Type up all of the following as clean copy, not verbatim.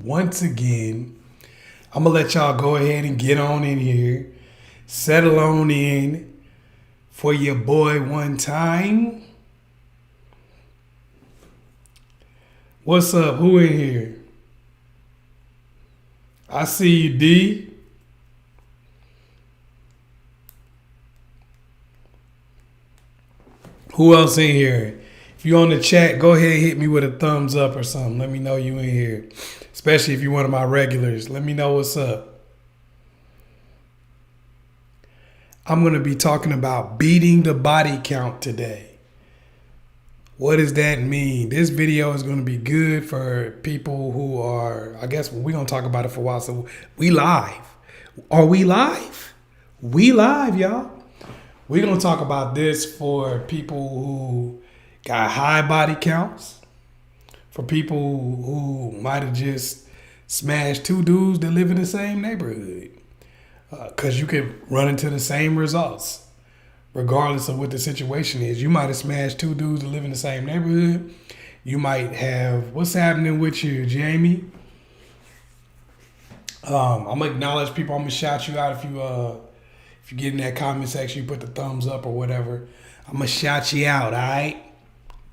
once again. I'm going to let y'all go ahead and get on in here. Settle on in for your boy one time. What's up? Who in here? I see you, D. Who else in here? If you're on the chat, go ahead and hit me with a thumbs up or something. Let me know you in here. Especially if you're one of my regulars. Let me know what's up. I'm going to be talking about beating the body count today. What does that mean? This video is going to be good for people who are, I guess we're going to talk about it for a while. So we live. Are we live? We live, y'all. We're going to talk about this for people who got high body counts, for people who might have just smashed two dudes that live in the same neighborhood. Because you could run into the same results. Regardless of what the situation is, you might have smashed two dudes that live in the same neighborhood. You might have, what's happening with you, Jamie? I'm gonna acknowledge people. I'm gonna shout you out if you get in that comment section, you put the thumbs up or whatever. I'm gonna shout you out, all right?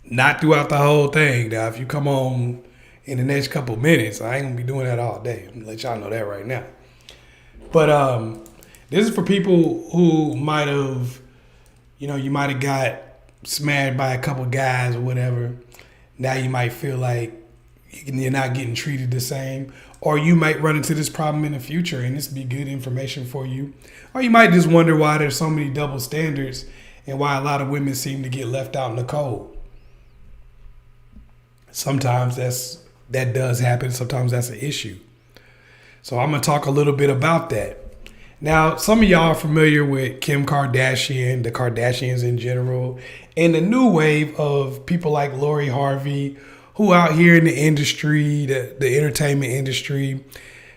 Not throughout the whole thing. Now, if you come on in the next couple minutes, I ain't gonna be doing that all day. I'm gonna let y'all know that right now. But this is for people who might have. You might have got smashed by a couple guys or whatever. Now you might feel like you're not getting treated the same. Or you might run into this problem in the future and this be good information for you. Or you might just wonder why there's so many double standards and why a lot of women seem to get left out in the cold. Sometimes that does happen. Sometimes that's an issue. So I'm going to talk a little bit about that. Now, some of y'all are familiar with Kim Kardashian, the Kardashians in general, and the new wave of people like Harvey, who out here in the industry, the entertainment industry,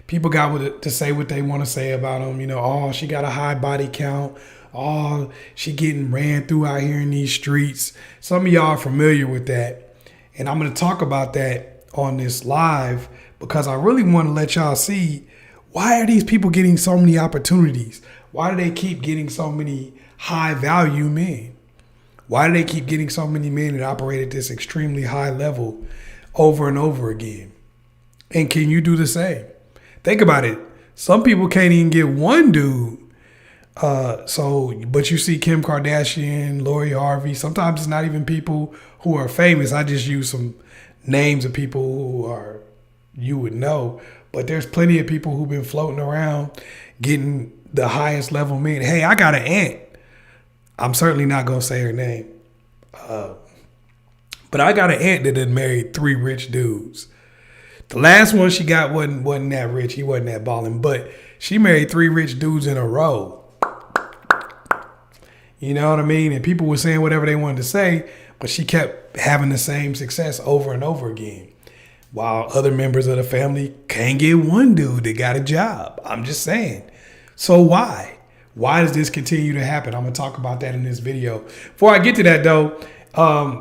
people got to say what they want to say about them. Oh, she got a high body count. Oh, she getting ran through out here in these streets. Some of y'all are familiar with that. And I'm going to talk about that on this live because I really want to let y'all see, why are these people getting so many opportunities? Why do they keep getting so many high value men? Why do they keep getting so many men that operate at this extremely high level over and over again? And can you do the same? Think about it. Some people can't even get one dude. But you see Kim Kardashian, Harvey. Sometimes it's not even people who are famous. I just use some names of people who you would know. But there's plenty of people who've been floating around getting the highest level men. Hey, I got an aunt. I'm certainly not going to say her name. But I got an aunt that had married 3 rich dudes. The last one she got wasn't that rich. He wasn't that balling. But she married 3 rich dudes in a row. You know what I mean? And people were saying whatever they wanted to say, but she kept having the same success over and over again. While other members of the family can't get one dude that got a job. I'm just saying. So why? Why does this continue to happen? I'm going to talk about that in this video. Before I get to that, though,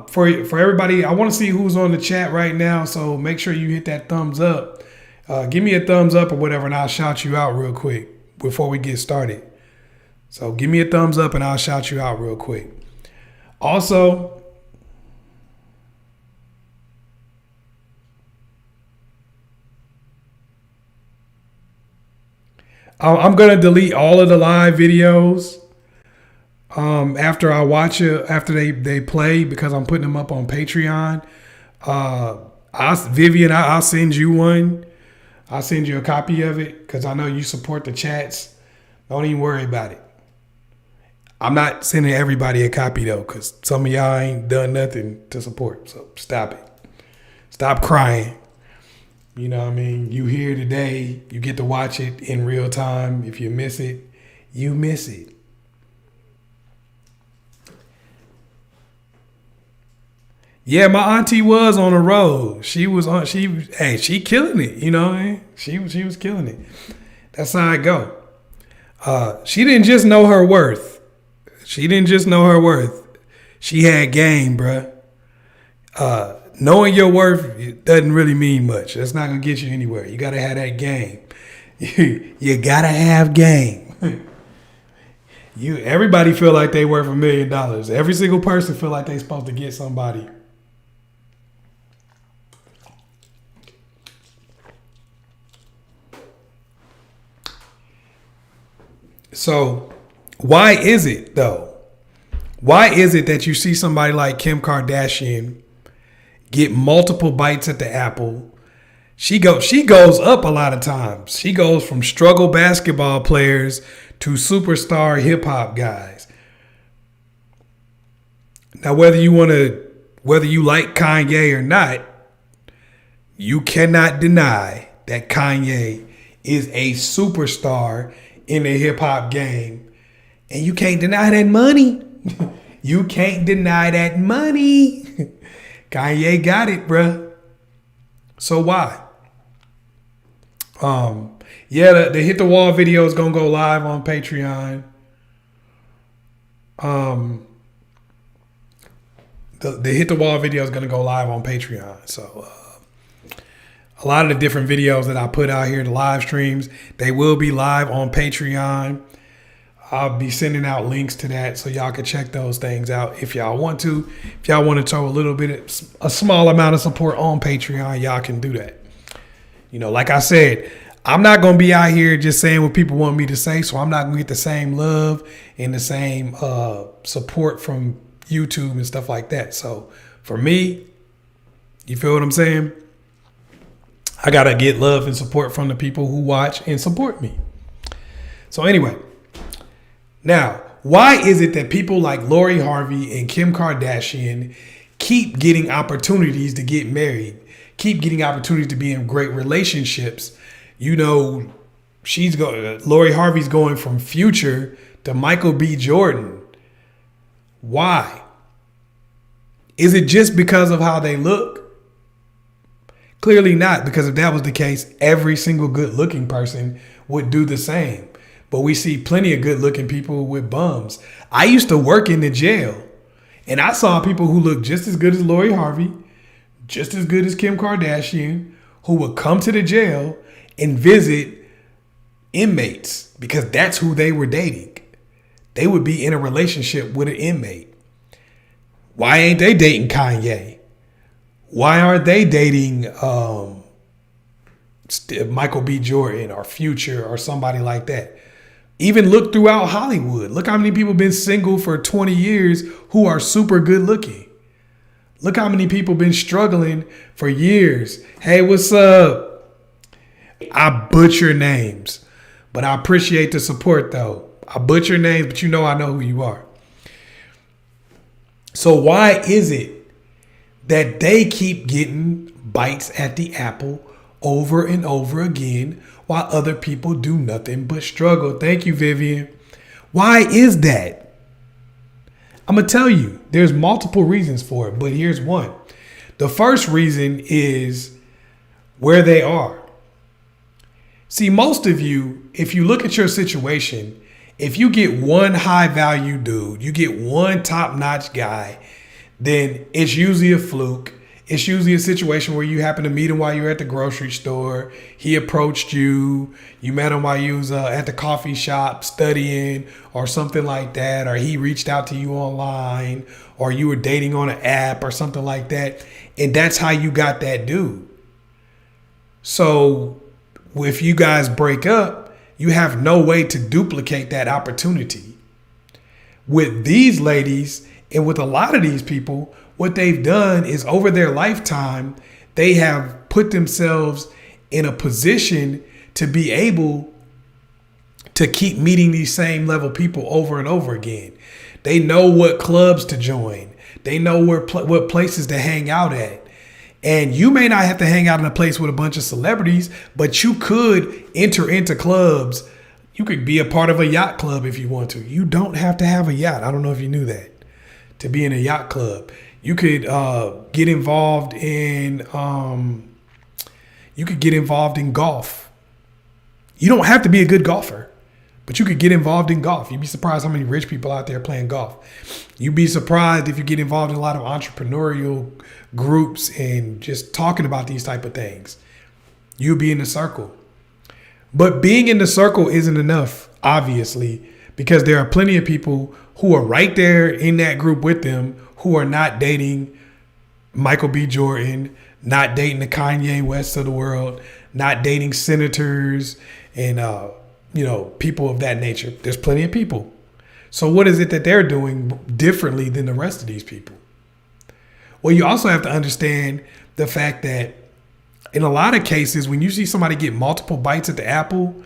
for everybody, I want to see who's on the chat right now. So make sure you hit that thumbs up. Give me a thumbs up or whatever, and I'll shout you out real quick before we get started. So give me a thumbs up, and I'll shout you out real quick. Also, I'm going to delete all of the live videos after I watch it, after they play, because I'm putting them up on Patreon. Vivian, I'll send you one. I'll send you a copy of it because I know you support the chats. Don't even worry about it. I'm not sending everybody a copy, though, because some of y'all ain't done nothing to support. So stop it. Stop crying. You know what I mean? You here today, you get to watch it in real time. If you miss it, you miss it. Yeah, my auntie was on the road. She killing it, you know what I mean? She was killing it. That's how I go. She didn't just know her worth. She had game, bruh. knowing your worth, it doesn't really mean much. That's not gonna get you anywhere. You gotta have that game. You gotta have game. Everybody feel like they worth $1 million. Every single person feel like they supposed to get somebody. So why is it though? Why is it that you see somebody like Kim Kardashian get multiple bites at the apple? She goes up a lot of times. She goes from struggle basketball players to superstar hip hop guys. Now, whether you like Kanye or not, you cannot deny that Kanye is a superstar in the hip hop game. And you can't deny that money. You can't deny that money. Kanye got it, bruh. So why? The Hit the Wall video is gonna go live on Patreon. The Hit the Wall video is gonna go live on Patreon. So a lot of the different videos that I put out here, the live streams, they will be live on Patreon. I'll be sending out links to that so y'all can check those things out if y'all want to. If y'all want to throw a small amount of support on Patreon, y'all can do that. You know, like I said, I'm not going to be out here just saying what people want me to say, so I'm not going to get the same love and the same support from YouTube and stuff like that. So for me, you feel what I'm saying? I got to get love and support from the people who watch and support me. So anyway, now, why is it that people like Lori Harvey and Kim Kardashian keep getting opportunities to get married, keep getting opportunities to be in great relationships? You know, Lori Harvey's going from Future to Michael B. Jordan. Why? Is it just because of how they look? Clearly not, because if that was the case, every single good-looking person would do the same. But we see plenty of good-looking people with bums. I used to work in the jail, and I saw people who looked just as good as Lori Harvey, just as good as Kim Kardashian, who would come to the jail and visit inmates because that's who they were dating. They would be in a relationship with an inmate. Why ain't they dating Kanye? Why aren't they dating Michael B. Jordan or Future or somebody like that? Even look throughout Hollywood. Look how many people have been single for 20 years who are super good looking. Look how many people been struggling for years. Hey, what's up? I butcher names, but I appreciate the support though. I butcher names, but I know who you are. So why is it that they keep getting bites at the apple over and over again while other people do nothing but struggle? Thank you, Vivian. Why is that? I'm going to tell you, there's multiple reasons for it, but here's one. The first reason is where they are. See, most of you, if you look at your situation, if you get one high value dude, you get one top notch guy, then it's usually a fluke. It's usually a situation where you happen to meet him while you're at the grocery store. He approached you. You met him while you was at the coffee shop studying or something like that. Or he reached out to you online, or you were dating on an app or something like that. And that's how you got that dude. So if you guys break up, you have no way to duplicate that opportunity. With these ladies and with a lot of these people, what they've done is over their lifetime, they have put themselves in a position to be able to keep meeting these same level people over and over again. They know what clubs to join. They know what places to hang out at. And you may not have to hang out in a place with a bunch of celebrities, but you could enter into clubs. You could be a part of a yacht club if you want to. You don't have to have a yacht. I don't know if you knew that. To be in a yacht club. You could get involved in golf. You don't have to be a good golfer, But you could get involved in golf. You'd be surprised how many rich people out there playing golf. You'd be surprised if you get involved in a lot of entrepreneurial groups and just talking about these type of things. You'll be in the circle. But being in the circle isn't enough, obviously, because there are plenty of people who are right there in that group with them who are not dating Michael B. Jordan, not dating the Kanye West of the world, not dating senators and people of that nature. There's plenty of people. So what is it that they're doing differently than the rest of these people? Well, you also have to understand the fact that in a lot of cases, when you see somebody get multiple bites at the apple,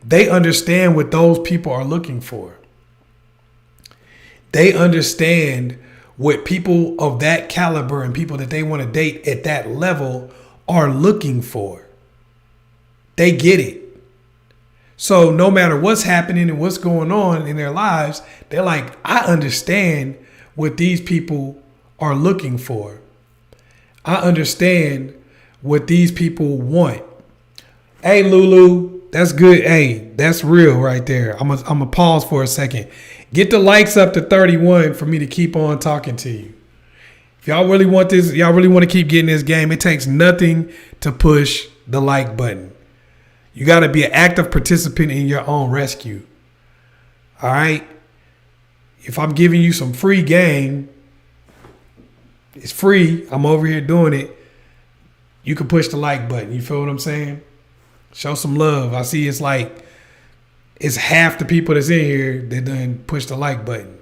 they understand what those people are looking for. They understand what people of that caliber and people that they want to date at that level are looking for. They get it. So no matter what's happening and what's going on in their lives, they're like, I understand what these people are looking for. I understand what these people want. Hey, Lulu, that's good. Hey, that's real right there. I'm gonna pause for a second. Get the likes up to 31 for me to keep on talking to you. If y'all really want this, y'all really want to keep getting this game, it takes nothing to push the like button. You got to be an active participant in your own rescue. All right? If I'm giving you some free game, it's free. I'm over here doing it. You can push the like button. You feel what I'm saying? Show some love. I see it's half the people that's in here that done push the like button.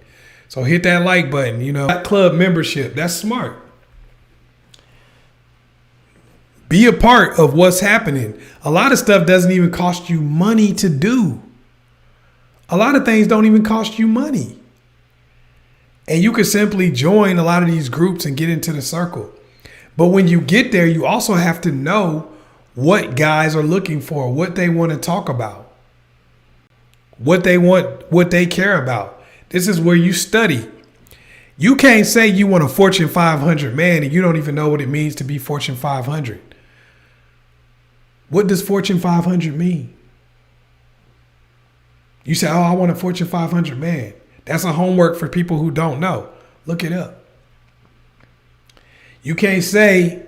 So hit that like button. That club membership. That's smart. Be a part of what's happening. A lot of stuff doesn't even cost you money to do. A lot of things don't even cost you money. And you can simply join a lot of these groups and get into the circle. But when you get there, you also have to know what guys are looking for, what they want to talk about, what they want, what they care about. This is where you study. You can't say you want a Fortune 500 man and you don't even know what it means to be Fortune 500. What does Fortune 500 mean? You say, oh, I want a Fortune 500 man. That's a homework for people who don't know. Look it up. You can't say,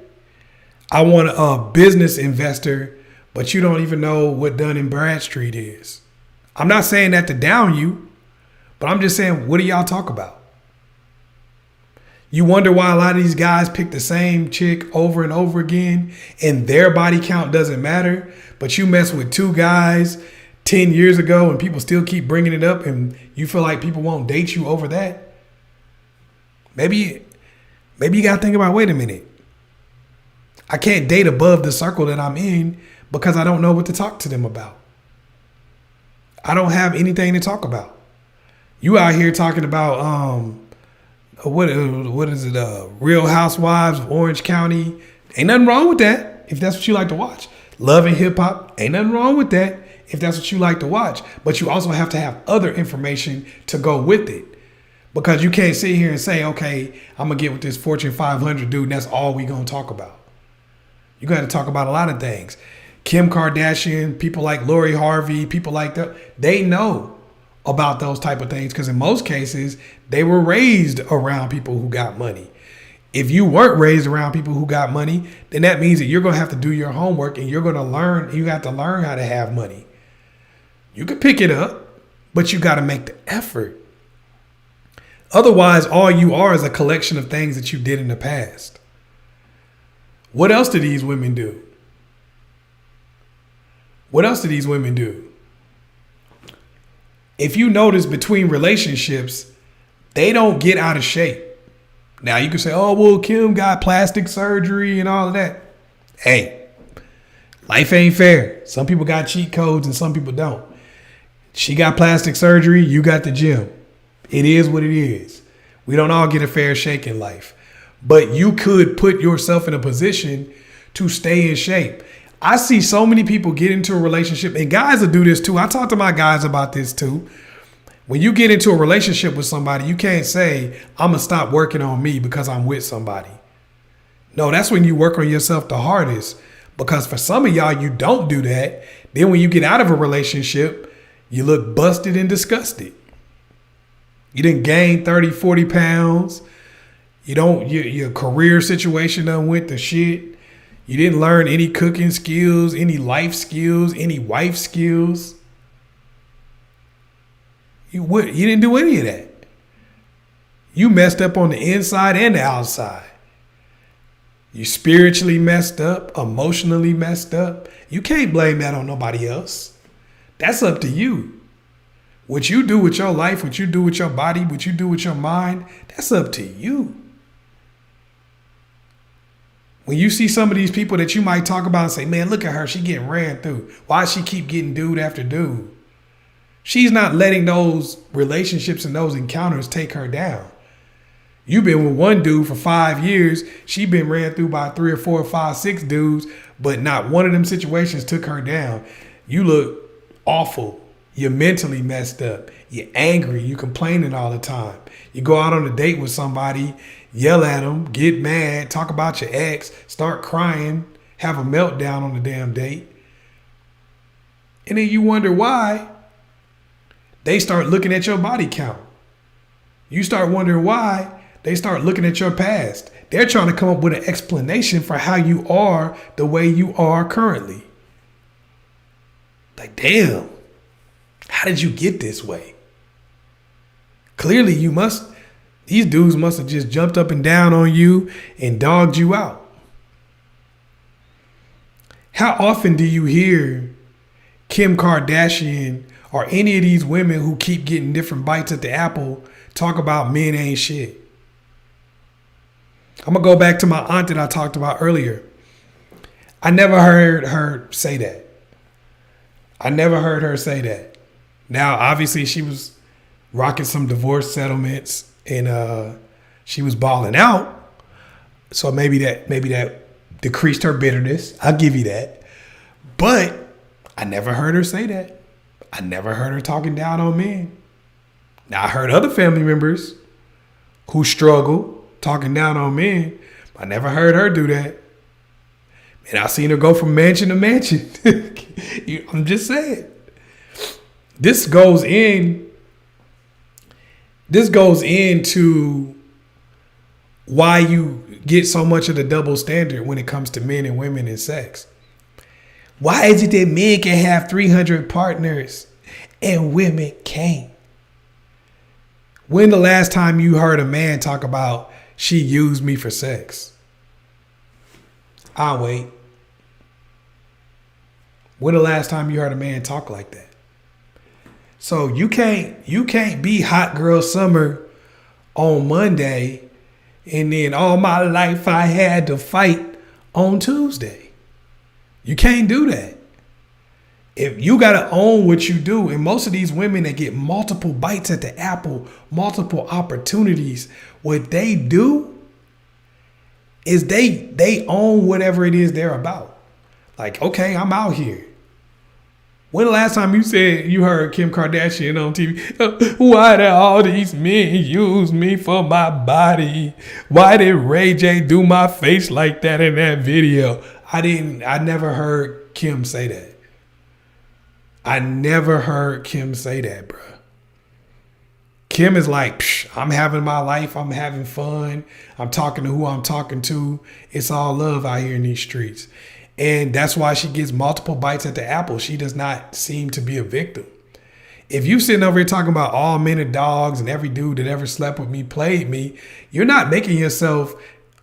I want a business investor, but you don't even know what Dun & Bradstreet is. I'm not saying that to down you, but I'm just saying, what do y'all talk about? You wonder why a lot of these guys pick the same chick over and over again and their body count doesn't matter, but you mess with two guys 10 years ago and people still keep bringing it up and you feel like people won't date you over that? Maybe you got to think about, wait a minute. I can't date above the circle that I'm in because I don't know what to talk to them about. I don't have anything to talk about. You out here talking about what is it? Real Housewives of Orange County. Ain't nothing wrong with that if that's what you like to watch. Love and hip hop. Ain't nothing wrong with that if that's what you like to watch. But you also have to have other information to go with it. Because you can't sit here and say, okay, I'm going to get with this Fortune 500 dude and that's all we going to talk about. You got to talk about a lot of things. Kim Kardashian, people like Lori Harvey, people like that, they know about those type of things because in most cases, they were raised around people who got money. If you weren't raised around people who got money, then that means that you're going to have to do your homework and you're going to learn. You have to learn how to have money. You can pick it up, but you got to make the effort. Otherwise, all you are is a collection of things that you did in the past. What else do these women do? What else do these women do? If you notice between relationships, they don't get out of shape. Now you can say, oh, well, Kim got plastic surgery and all of that. Hey, life ain't fair. Some people got cheat codes and some people don't. She got plastic surgery. You got the gym. It is what it is. We don't all get a fair shake in life, but you could put yourself in a position to stay in shape. I see so many people get into a relationship, and guys will do this too. I talk to my guys about this too. When you get into a relationship with somebody, you can't say, I'm going to stop working on me because I'm with somebody. No, that's when you work on yourself the hardest, because for some of y'all, you don't do that. Then when you get out of a relationship, You look busted and disgusted. You didn't gain 30, 40 pounds. Your career situation done went to shit. You didn't learn any cooking skills, any life skills, any wife skills. You didn't do any of that. You messed up on the inside and the outside. You spiritually messed up, emotionally messed up. You can't blame that on nobody else. That's up to you. What you do with your life, what you do with your body, what you do with your mind, that's up to you. When you see some of these people that you might talk about and say, man, look at her, she getting ran through. Why does she keep getting dude after dude? She's not letting those relationships and those encounters take her down. You've been with one dude for 5 years. She been ran through by 3 or 4 or 5, 6 dudes, but not one of them situations took her down. You look awful. You're mentally messed up. You're angry. You're complaining all the time. You go out on a date with somebody, yell at them, get mad, talk about your ex, start crying, have a meltdown on the damn date. And then you wonder why they start looking at your body count. You start wondering why they start looking at your past. They're trying to come up with an explanation for how you are the way you are currently. Like, damn, how did you get this way? Clearly these dudes must have just jumped up and down on you and dogged you out. How often do you hear Kim Kardashian or any of these women who keep getting different bites at the apple talk about men ain't shit? I'm going to go back to my aunt that I talked about earlier. I never heard her say that. Now, obviously, she was rocking some divorce settlements and she was balling out. So maybe that decreased her bitterness. I'll give you that. But I never heard her say that. I never heard her talking down on men. Now, I heard other family members who struggle talking down on men. I never heard her do that. And I seen her go from mansion to mansion. I'm just saying. This goes into why you get so much of the double standard when it comes to men and women and sex. Why is it that men can have 300 partners and women can't? When the last time you heard a man talk about she used me for sex? I'll wait. When the last time you heard a man talk like that? So you can't be hot girl summer on Monday and then all my life I had to fight on Tuesday. You can't do that. If you got to own what you do, and most of these women that get multiple bites at the apple, multiple opportunities, what they do is they own whatever it is they're about. Like, okay, I'm out here. When the last time you said you heard Kim Kardashian on TV? Why did all these men use me for my body? Why did Ray J do my face like that in that video? I never heard Kim say that. I never heard Kim say that, bro. Kim is like, I'm having my life. I'm having fun. I'm talking to who I'm talking to. It's all love out here in these streets. And that's why she gets multiple bites at the apple. She does not seem to be a victim. If you sitting over here talking about all men are dogs and every dude that ever slept with me played me, you're not making yourself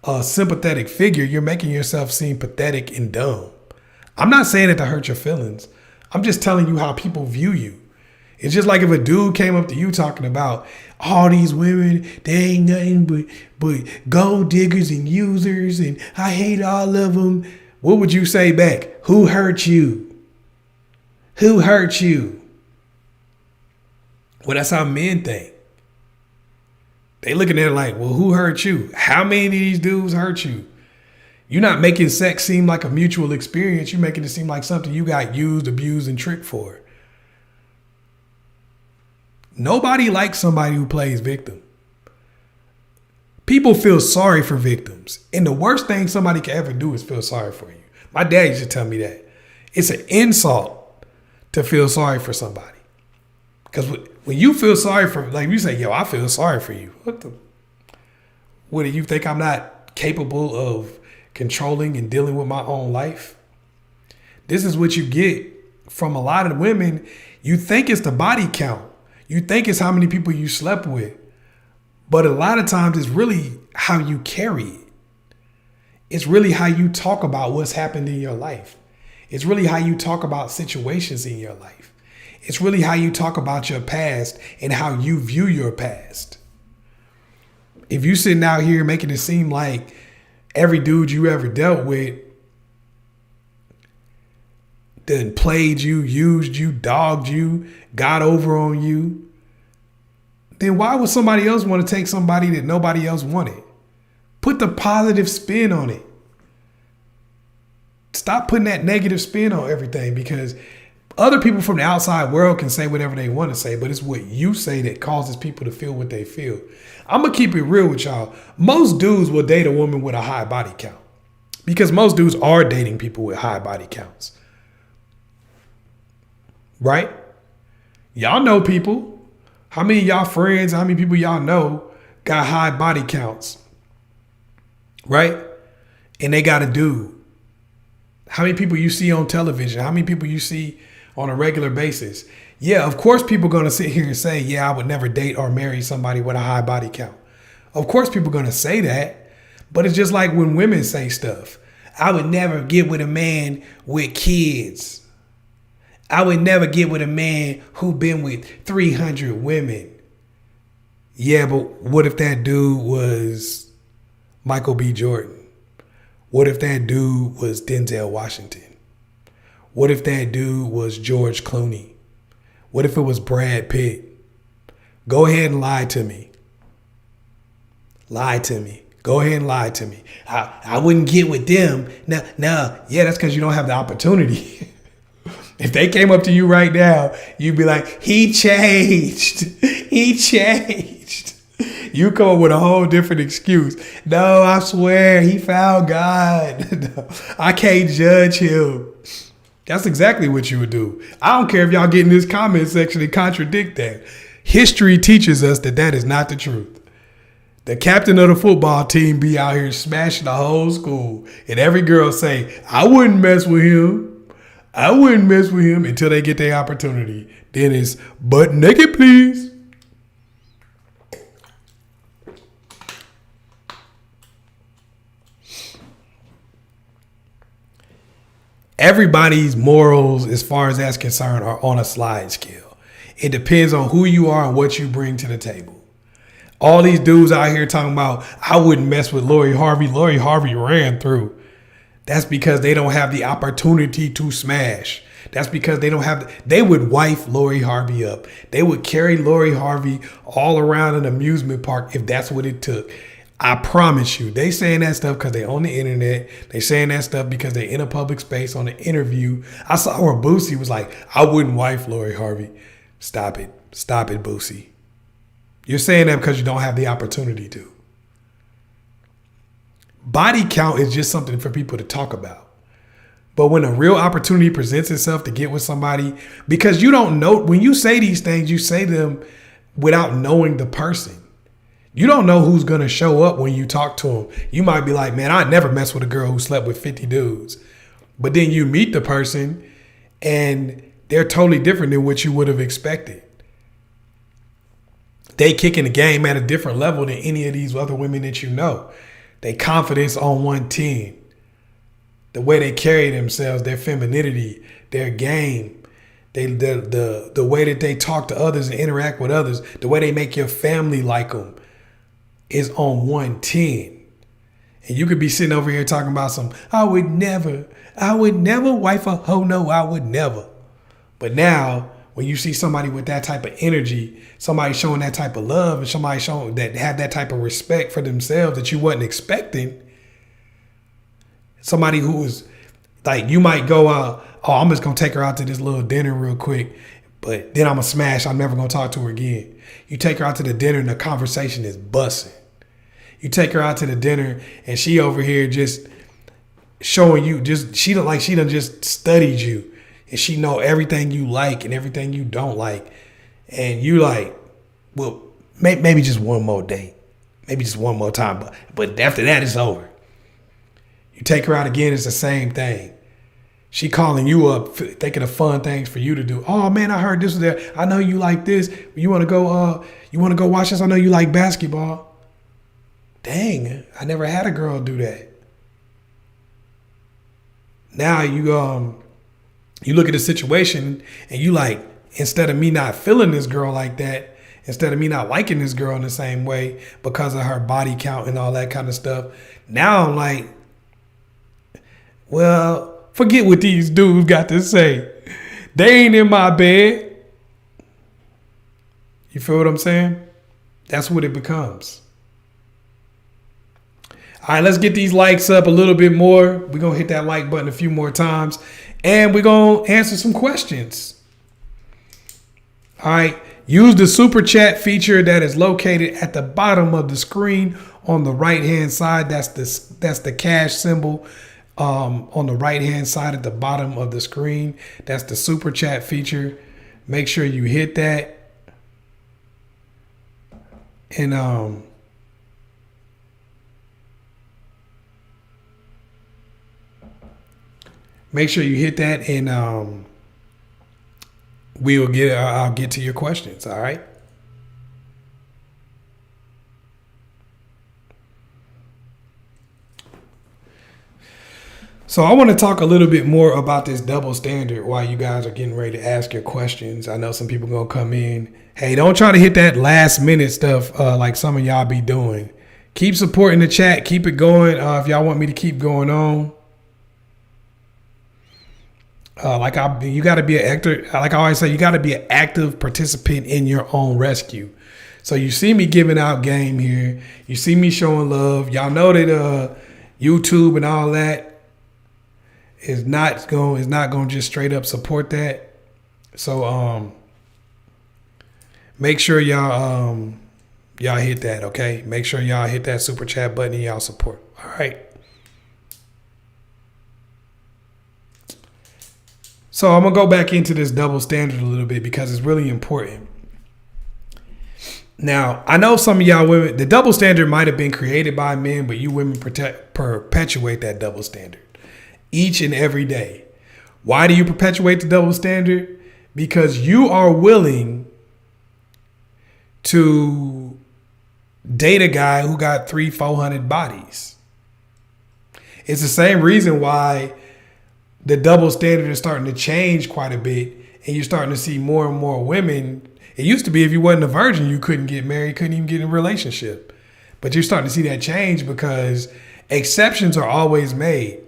a sympathetic figure. You're making yourself seem pathetic and dumb. I'm not saying it to hurt your feelings. I'm just telling you how people view you. It's just like if a dude came up to you talking about all these women, they ain't nothing but gold diggers and users and I hate all of them. What would you say back? Who hurt you? Who hurt you? Well, that's how men think. They looking at it like, well, who hurt you? How many of these dudes hurt you? You're not making sex seem like a mutual experience. You're making it seem like something you got used, abused, and tricked for. Nobody likes somebody who plays victim. People feel sorry for victims. And the worst thing somebody can ever do is feel sorry for you. My dad used to tell me that. It's an insult to feel sorry for somebody. Because when you feel sorry for, like you say, yo, I feel sorry for you. What do you think I'm not capable of controlling and dealing with my own life? This is what you get from a lot of women. You think it's the body count. You think it's how many people you slept with. But a lot of times it's really how you carry it. It's really how you talk about what's happened in your life. It's really how you talk about situations in your life. It's really how you talk about your past and how you view your past. If you sitting out here making it seem like every dude you ever dealt with then played you, used you, dogged you, got over on you, then why would somebody else want to take somebody that nobody else wanted? Put the positive spin on it. Stop putting that negative spin on everything, because other people from the outside world can say whatever they want to say, but it's what you say that causes people to feel what they feel. I'm going to keep it real with y'all. Most dudes will date a woman with a high body count, because most dudes are dating people with high body counts. Right? Y'all know people. How many of y'all friends, how many people y'all know got high body counts? Right? And they got a dude. How many people you see on television? How many people you see on a regular basis? Yeah, of course people are going to sit here and say, yeah, I would never date or marry somebody with a high body count. Of course people are going to say that. But it's just like when women say stuff. I would never get with a man with kids. I would never get with a man who been with 300 women. Yeah, but what if that dude was Michael B. Jordan? What if that dude was Denzel Washington? What if that dude was George Clooney? What if it was Brad Pitt? Go ahead and lie to me. Lie to me. Go ahead and lie to me. I wouldn't get with them. No. Yeah, that's because you don't have the opportunity. If they came up to you right now, you'd be like, he changed. He changed. You come up with a whole different excuse. No, I swear he found God. No, I can't judge him. That's exactly what you would do. I don't care if y'all get in this comment section and contradict that. History teaches us that that is not the truth. The captain of the football team be out here smashing the whole school. And every girl say, I wouldn't mess with him. I wouldn't mess with him until they get their opportunity. Then it's butt naked, please. Everybody's morals, as far as that's concerned, are on a slide scale. It depends on who you are and what you bring to the table. All these dudes out here talking about, I wouldn't mess with Lori Harvey. Lori Harvey ran through. That's because they don't have the opportunity to smash. That's because they would wife Lori Harvey up. They would carry Lori Harvey all around an amusement park if that's what it took. I promise you, they saying that stuff because they on the internet. They saying that stuff because they in a public space on an interview. I saw where Boosie was like, I wouldn't wife Lori Harvey. Stop it. Stop it, Boosie. You're saying that because you don't have the opportunity to. Body count is just something for people to talk about. But when a real opportunity presents itself to get with somebody, because you don't know, when you say these things, you say them without knowing the person. You don't know who's going to show up when you talk to them. You might be like, man, I'd never mess with a girl who slept with 50 dudes. But then you meet the person and they're totally different than what you would have expected. They kicking the game at a different level than any of these other women that you know. Their confidence on 110, the way they carry themselves, their femininity, their game, the way that they talk to others and interact with others, the way they make your family like them is on 110. And you could be sitting over here talking about I would never wife a hoe. No, I would never. But now when you see somebody with that type of energy, somebody showing that type of love, and somebody showing that have that type of respect for themselves that you wasn't expecting, somebody who is like, you might go out, oh, I'm just going to take her out to this little dinner real quick, but then I'm going to smash. I'm never going to talk to her again. You take her out to the dinner and the conversation is busting. You take her out to the dinner and she over here just showing you, she done just studied you. And she know everything you like and everything you don't like. and you like, well, maybe just one more date, maybe just one more time, but after that it's over. You take her out again, it's the same thing. She calling you up, thinking of fun things for you to do. Oh man, I heard this was there. I know you like this. You want to go? You want to go watch this? I know you like basketball. Dang, I never had a girl do that. Now you look at the situation and you like, instead of me not feeling this girl like that, instead of me not liking this girl in the same way because of her body count and all that kind of stuff, now I'm like, well, forget what these dudes got to say. They ain't in my bed. You feel what I'm saying? That's what it becomes. All right, let's get these likes up a little bit more. We're going to hit that like button a few more times. And we're going to answer some questions. All right. Use the super chat feature that is located at the bottom of the screen on the right-hand side. That's the cash symbol on the right-hand side at the bottom of the screen. That's the super chat feature. Make sure you hit that. And make sure you hit that, and I'll get to your questions. All right. So I want to talk a little bit more about this double standard while you guys are getting ready to ask your questions. I know some people going to come in. Hey, don't try to hit that last minute stuff like some of y'all be doing. Keep supporting the chat. Keep it going if y'all want me to keep going on. You got to be an actor. Like I always say, you got to be an active participant in your own rescue. So you see me giving out game here. You see me showing love. Y'all know that YouTube and all that is not going to just straight up support that. So make sure y'all hit that. Okay, make sure y'all hit that super chat button and y'all support. All right. So I'm going to go back into this double standard a little bit because it's really important. Now, I know some of y'all women, the double standard might have been created by men, but you women perpetuate that double standard each and every day. Why do you perpetuate the double standard? Because you are willing to date a guy who got 300-400 bodies. It's the same reason why the double standard is starting to change quite a bit, and you're starting to see more and more women. It used to be if you wasn't a virgin, you couldn't get married, couldn't even get in a relationship. But you're starting to see that change because exceptions are always made.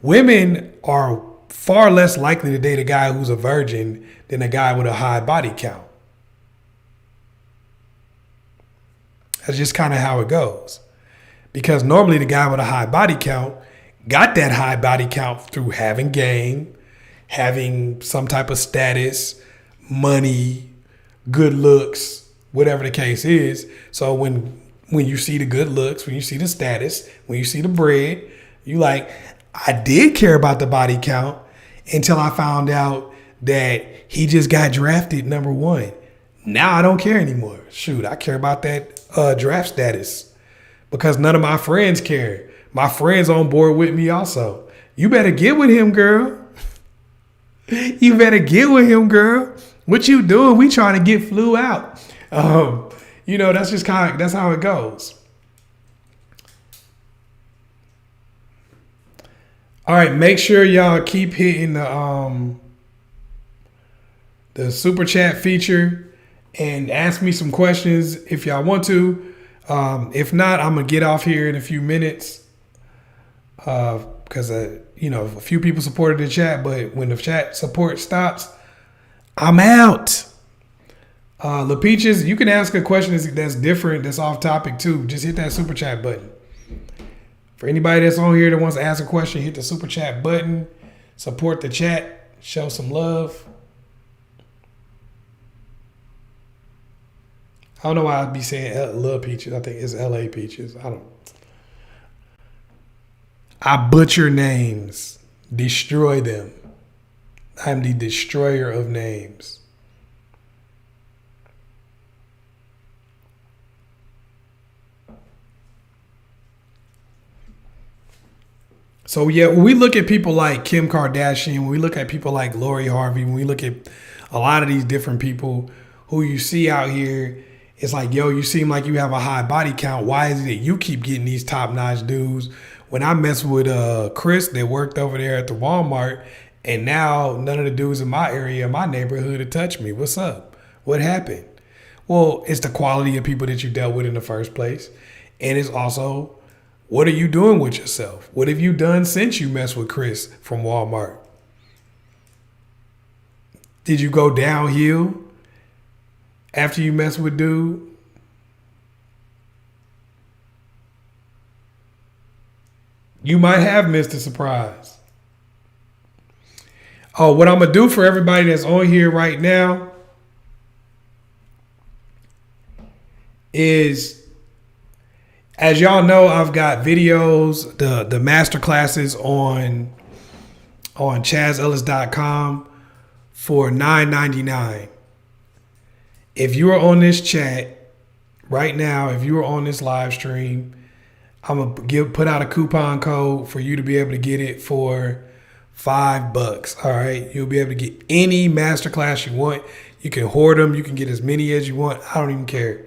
Women are far less likely to date a guy who's a virgin than a guy with a high body count. That's just kind of how it goes. Because normally the guy with a high body count got that high body count through having game, having some type of status, money, good looks, whatever the case is. So when you see the good looks, when you see the status, when you see the bread, you like, I did care about the body count until I found out that he just got drafted number 1. Now I don't care anymore. Shoot, I care about that draft status because none of my friends care. My friends on board with me also. You better get with him, girl. You better get with him, girl. What you doing? We trying to get flew out. That's just that's how it goes. All right, make sure y'all keep hitting the super chat feature and ask me some questions if y'all want to. If not, I'm gonna get off here in a few minutes. Because a few people supported the chat, but when the chat support stops, I'm out. LaPeaches, you can ask a question that's different, that's off topic too. Just hit that super chat button. For anybody that's on here that wants to ask a question, hit the super chat button. Support the chat. Show some love. I don't know why I'd be saying Lil Peaches. I think it's LA Peaches. I butcher names, destroy them. I'm the destroyer of names. So yeah, when we look at people like Kim Kardashian, when we look at people like Lori Harvey, when we look at a lot of these different people who you see out here, it's like, yo, you seem like you have a high body count. Why is it that you keep getting these top-notch dudes? When I mess with Chris that worked over there at the Walmart, and now none of the dudes in my area, my neighborhood, have touched me. What's up? What happened? Well, it's the quality of people that you dealt with in the first place. And it's also, what are you doing with yourself? What have you done since you messed with Chris from Walmart? Did you go downhill after you messed with dude? You might have missed a surprise. Oh, what I'm going to do for everybody that's on here right now is, as y'all know, I've got videos, the master classes on ChazzEllis.com for $9.99. If you are on this chat right now, if you are on this live stream, I'm gonna put out a coupon code for you to be able to get it for $5. All right, you'll be able to get any masterclass you want. You can hoard them. You can get as many as you want. I don't even care.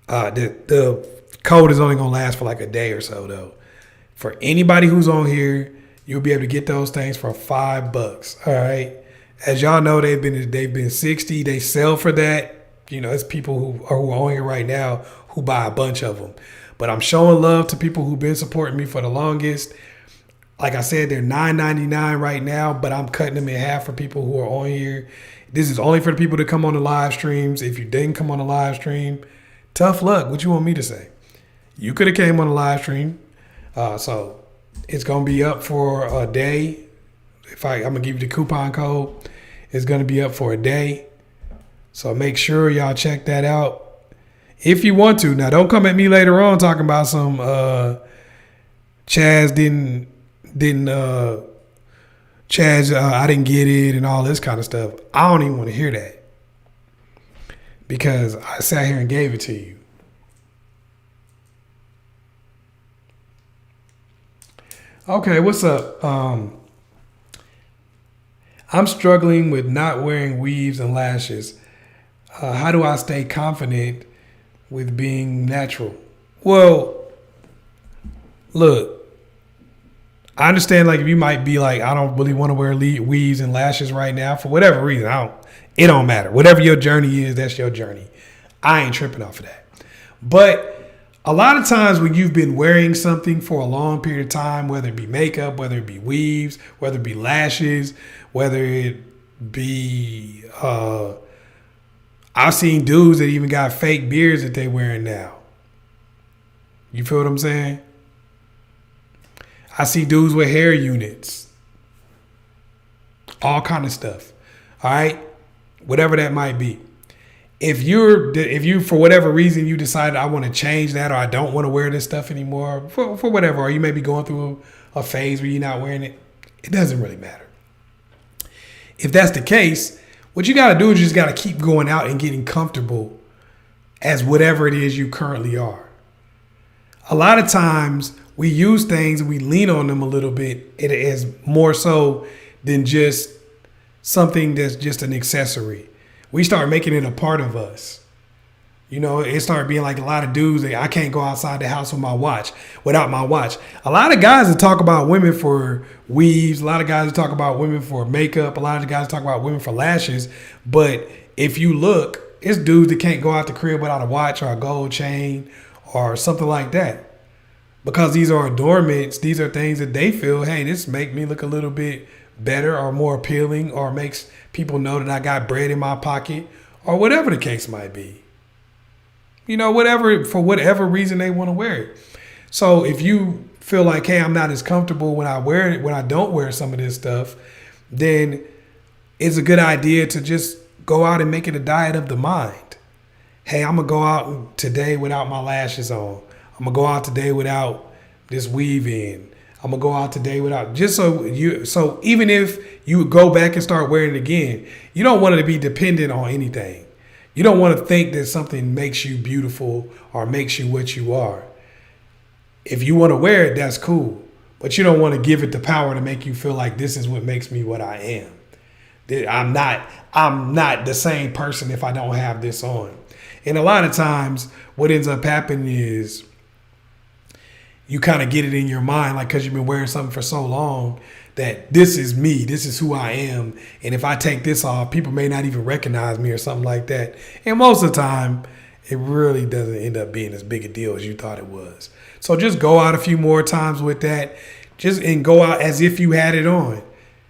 The code is only gonna last for like a day or so though. For anybody who's on here, you'll be able to get those things for $5. All right. As y'all know, they've been 60. They sell for that. You know, it's people who are on here right now who buy a bunch of them. But I'm showing love to people who've been supporting me for the longest. Like I said, they're $9.99 right now, but I'm cutting them in half for people who are on here. This is only for the people that come on the live streams. If you didn't come on the live stream, tough luck. What you want me to say? You could have came on the live stream. So it's going to be up for a day. I'm going to give you the coupon code. It's going to be up for a day. So make sure y'all check that out if you want to. Now, don't come at me later on talking about some Chazz I didn't get it and all this kind of stuff. I don't even want to hear that because I sat here and gave it to you. Okay, what's up? I'm struggling with not wearing weaves and lashes. How do I stay confident with being natural? Well, look, I understand like if you might be like, I don't really want to wear weaves and lashes right now for whatever reason. It don't matter. Whatever your journey is, that's your journey. I ain't tripping off of that. But a lot of times when you've been wearing something for a long period of time, whether it be makeup, whether it be weaves, whether it be lashes, whether it be, I've seen dudes that even got fake beards that they wearing now. You feel what I'm saying? I see dudes with hair units, all kind of stuff. All right, whatever that might be. If you for whatever reason you decided I want to change that or I don't want to wear this stuff anymore for whatever, or you may be going through a phase where you're not wearing it, it doesn't really matter. If that's the case, what you got to do is you just got to keep going out and getting comfortable as whatever it is you currently are. A lot of times we use things and we lean on them a little bit. It is more so than just something that's just an accessory. We start making it a part of us. You know, it started being like a lot of dudes that I can't go outside the house without my watch. A lot of guys that talk about women for weaves, a lot of guys that talk about women for makeup, a lot of guys talk about women for lashes. But if you look, it's dudes that can't go out the crib without a watch or a gold chain or something like that. Because these are adornments, these are things that they feel, hey, this make me look a little bit better or more appealing or makes people know that I got bread in my pocket or whatever the case might be. You know, for whatever reason they want to wear it. So if you feel like, hey, I'm not as comfortable when I don't wear some of this stuff, then it's a good idea to just go out and make it a diet of the mind. Hey, I'm going to go out today without my lashes on. I'm going to go out today without this weave in. I'm going to go out today without, just so even if you go back and start wearing it again, you don't want it to be dependent on anything. You don't want to think that something makes you beautiful or makes you what you are. If you want to wear it, that's cool. but you don't want to give it the power to make you feel like this is what makes me what I am. I'm not the same person if I don't have this on. And a lot of times what ends up happening is you kind of get it in your mind, like, because you've been wearing something for so long, that this is me, this is who I am. And if I take this off, people may not even recognize me or something like that. And most of the time, it really doesn't end up being as big a deal as you thought it was. So just go out a few more times with that, and go out as if you had it on.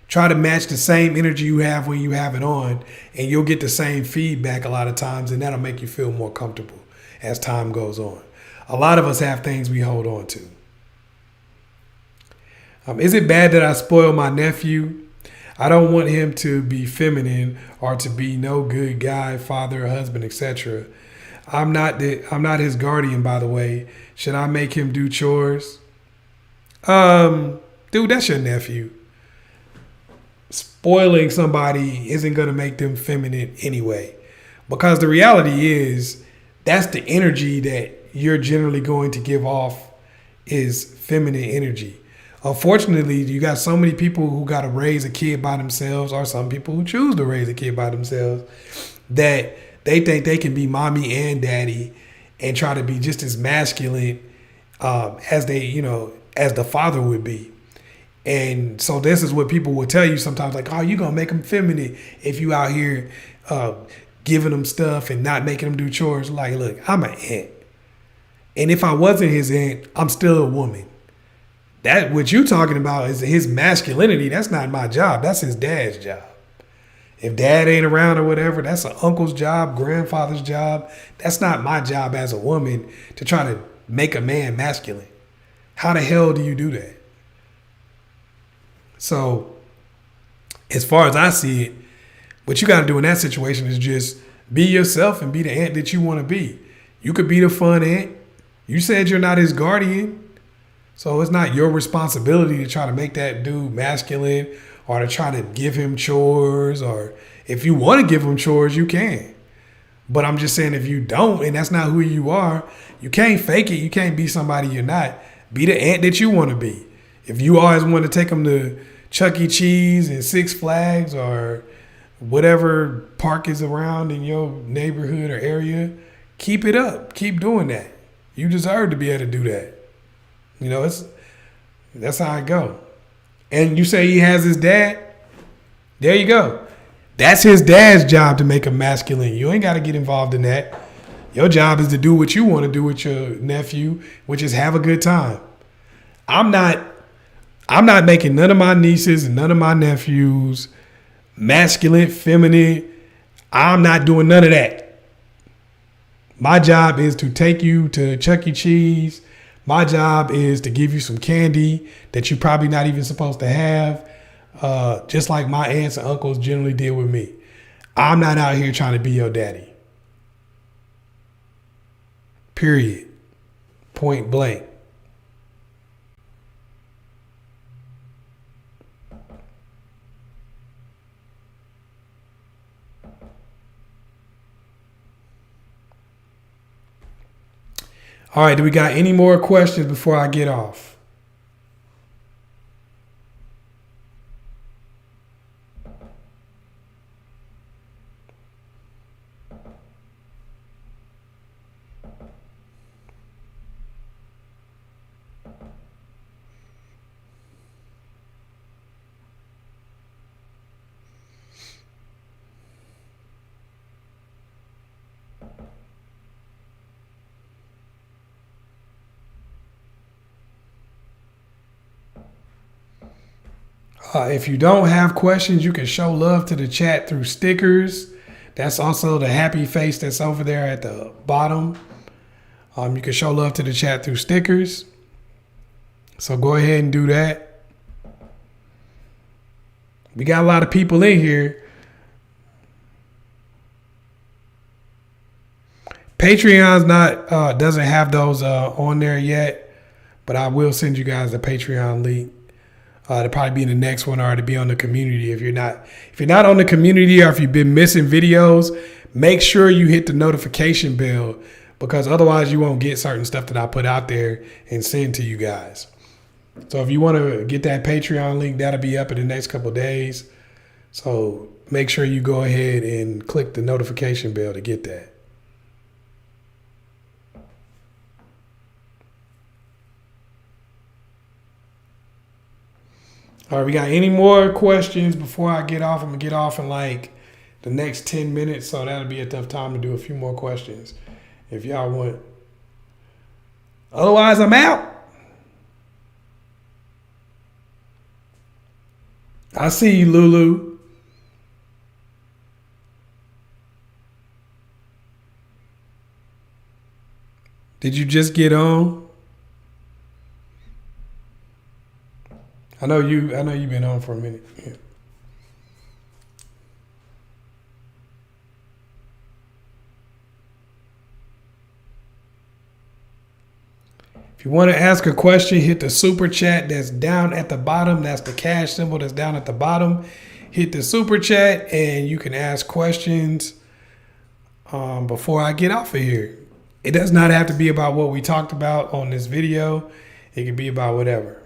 Try to match the same energy you have when you have it on, and you'll get the same feedback a lot of times, and that'll make you feel more comfortable as time goes on. A lot of us have things we hold on to. Is it bad that I spoil my nephew? I don't want him to be feminine or to be no good guy, father, husband, etc. I'm not his guardian, by the way. Should I make him do chores? Dude, that's your nephew. Spoiling somebody isn't going to make them feminine anyway. Because the reality is, that's the energy that you're generally going to give off, is feminine energy. Unfortunately, you got so many people who got to raise a kid by themselves, or some people who choose to raise a kid by themselves, that they think they can be mommy and daddy and try to be just as masculine as the father would be. And so this is what people will tell you sometimes, like, oh, you're going to make them feminine if you out here giving them stuff and not making them do chores. Like, look, I'm an aunt. And if I wasn't his aunt, I'm still a woman. That what you talking about is his masculinity. That's not my job. That's his dad's job. If dad ain't around or whatever, that's an uncle's job, grandfather's job. That's not my job as a woman to try to make a man masculine. How the hell do you do that? So, as far as I see it, what you got to do in that situation is just be yourself and be the aunt that you want to be. You could be the fun aunt. You said you're not his guardian. So it's not your responsibility to try to make that dude masculine or to try to give him chores. Or if you want to give him chores, you can. But I'm just saying, if you don't, and that's not who you are, you can't fake it. You can't be somebody you're not. Be the aunt that you want to be. If you always want to take them to Chuck E. Cheese and Six Flags or whatever park is around in your neighborhood or area, keep it up. Keep doing that. You deserve to be able to do that. You know, that's how it go. And you say he has his dad. There you go. That's his dad's job to make him masculine. You ain't got to get involved in that. Your job is to do what you want to do with your nephew, which is have a good time. I'm not making none of my nieces and none of my nephews masculine, feminine. I'm not doing none of that. My job is to take you to Chuck E. Cheese. My job is to give you some candy that you're probably not even supposed to have, just like my aunts and uncles generally did with me. I'm not out here trying to be your daddy. Period. Point blank. All right, do we got any more questions before I get off? If you don't have questions, you can show love to the chat through stickers. That's also the happy face that's over there at the bottom. You can show love to the chat through stickers. So go ahead and do that. We got a lot of people in here. Patreon's doesn't have those on there yet, but I will send you guys the Patreon link. To probably be in the next one, or to be on the community. If you're not on the community, or if you've been missing videos, make sure you hit the notification bell, because otherwise you won't get certain stuff that I put out there and send to you guys. So if you want to get that Patreon link, that'll be up in the next couple of days. So make sure you go ahead and click the notification bell to get that. All right, we got any more questions before I get off? I'm going to get off in like the next 10 minutes, so that'll be enough time to do a few more questions if y'all want. Otherwise, I'm out. I see you, Lulu. Did you just get on? I know you've been on for a minute. Yeah. If you want to ask a question, hit the super chat that's down at the bottom. That's the cash symbol that's down at the bottom. Hit the super chat and you can ask questions before I get off of here. It does not have to be about what we talked about on this video. It can be about whatever.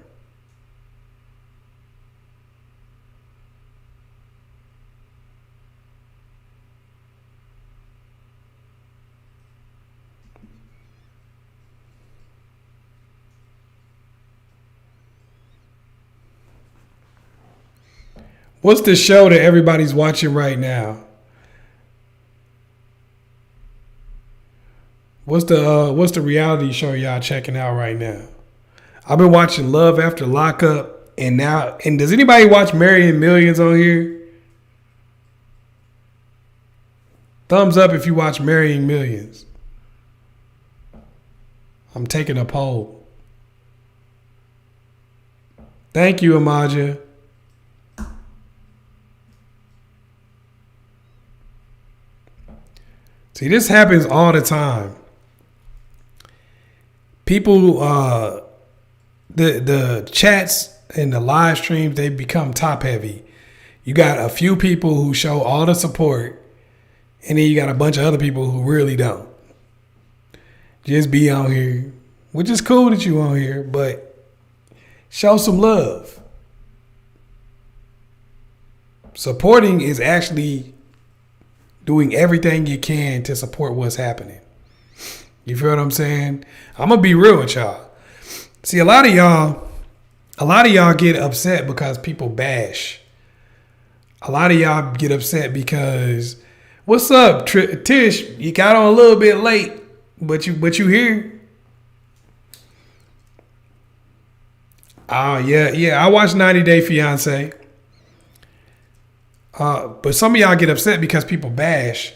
What's the show that everybody's watching right now? What's the reality show y'all checking out right now? I've been watching Love After Lockup, and does anybody watch Marrying Millions on here? Thumbs up if you watch Marrying Millions. I'm taking a poll. Thank you, Amaja. See, this happens all the time. People, the chats and the live streams, they become top heavy. You got a few people who show all the support, and then you got a bunch of other people who really don't. Just be on here, which is cool that you on here, but show some love. Supporting is actually doing everything you can to support what's happening. You feel what I'm saying? I'm gonna be real with y'all. See, a lot of y'all get upset because people bash. A lot of y'all get upset because, what's up, Tish? You got on a little bit late, but you here. Oh yeah. I watched 90 Day Fiance. But some of y'all get upset because people bash,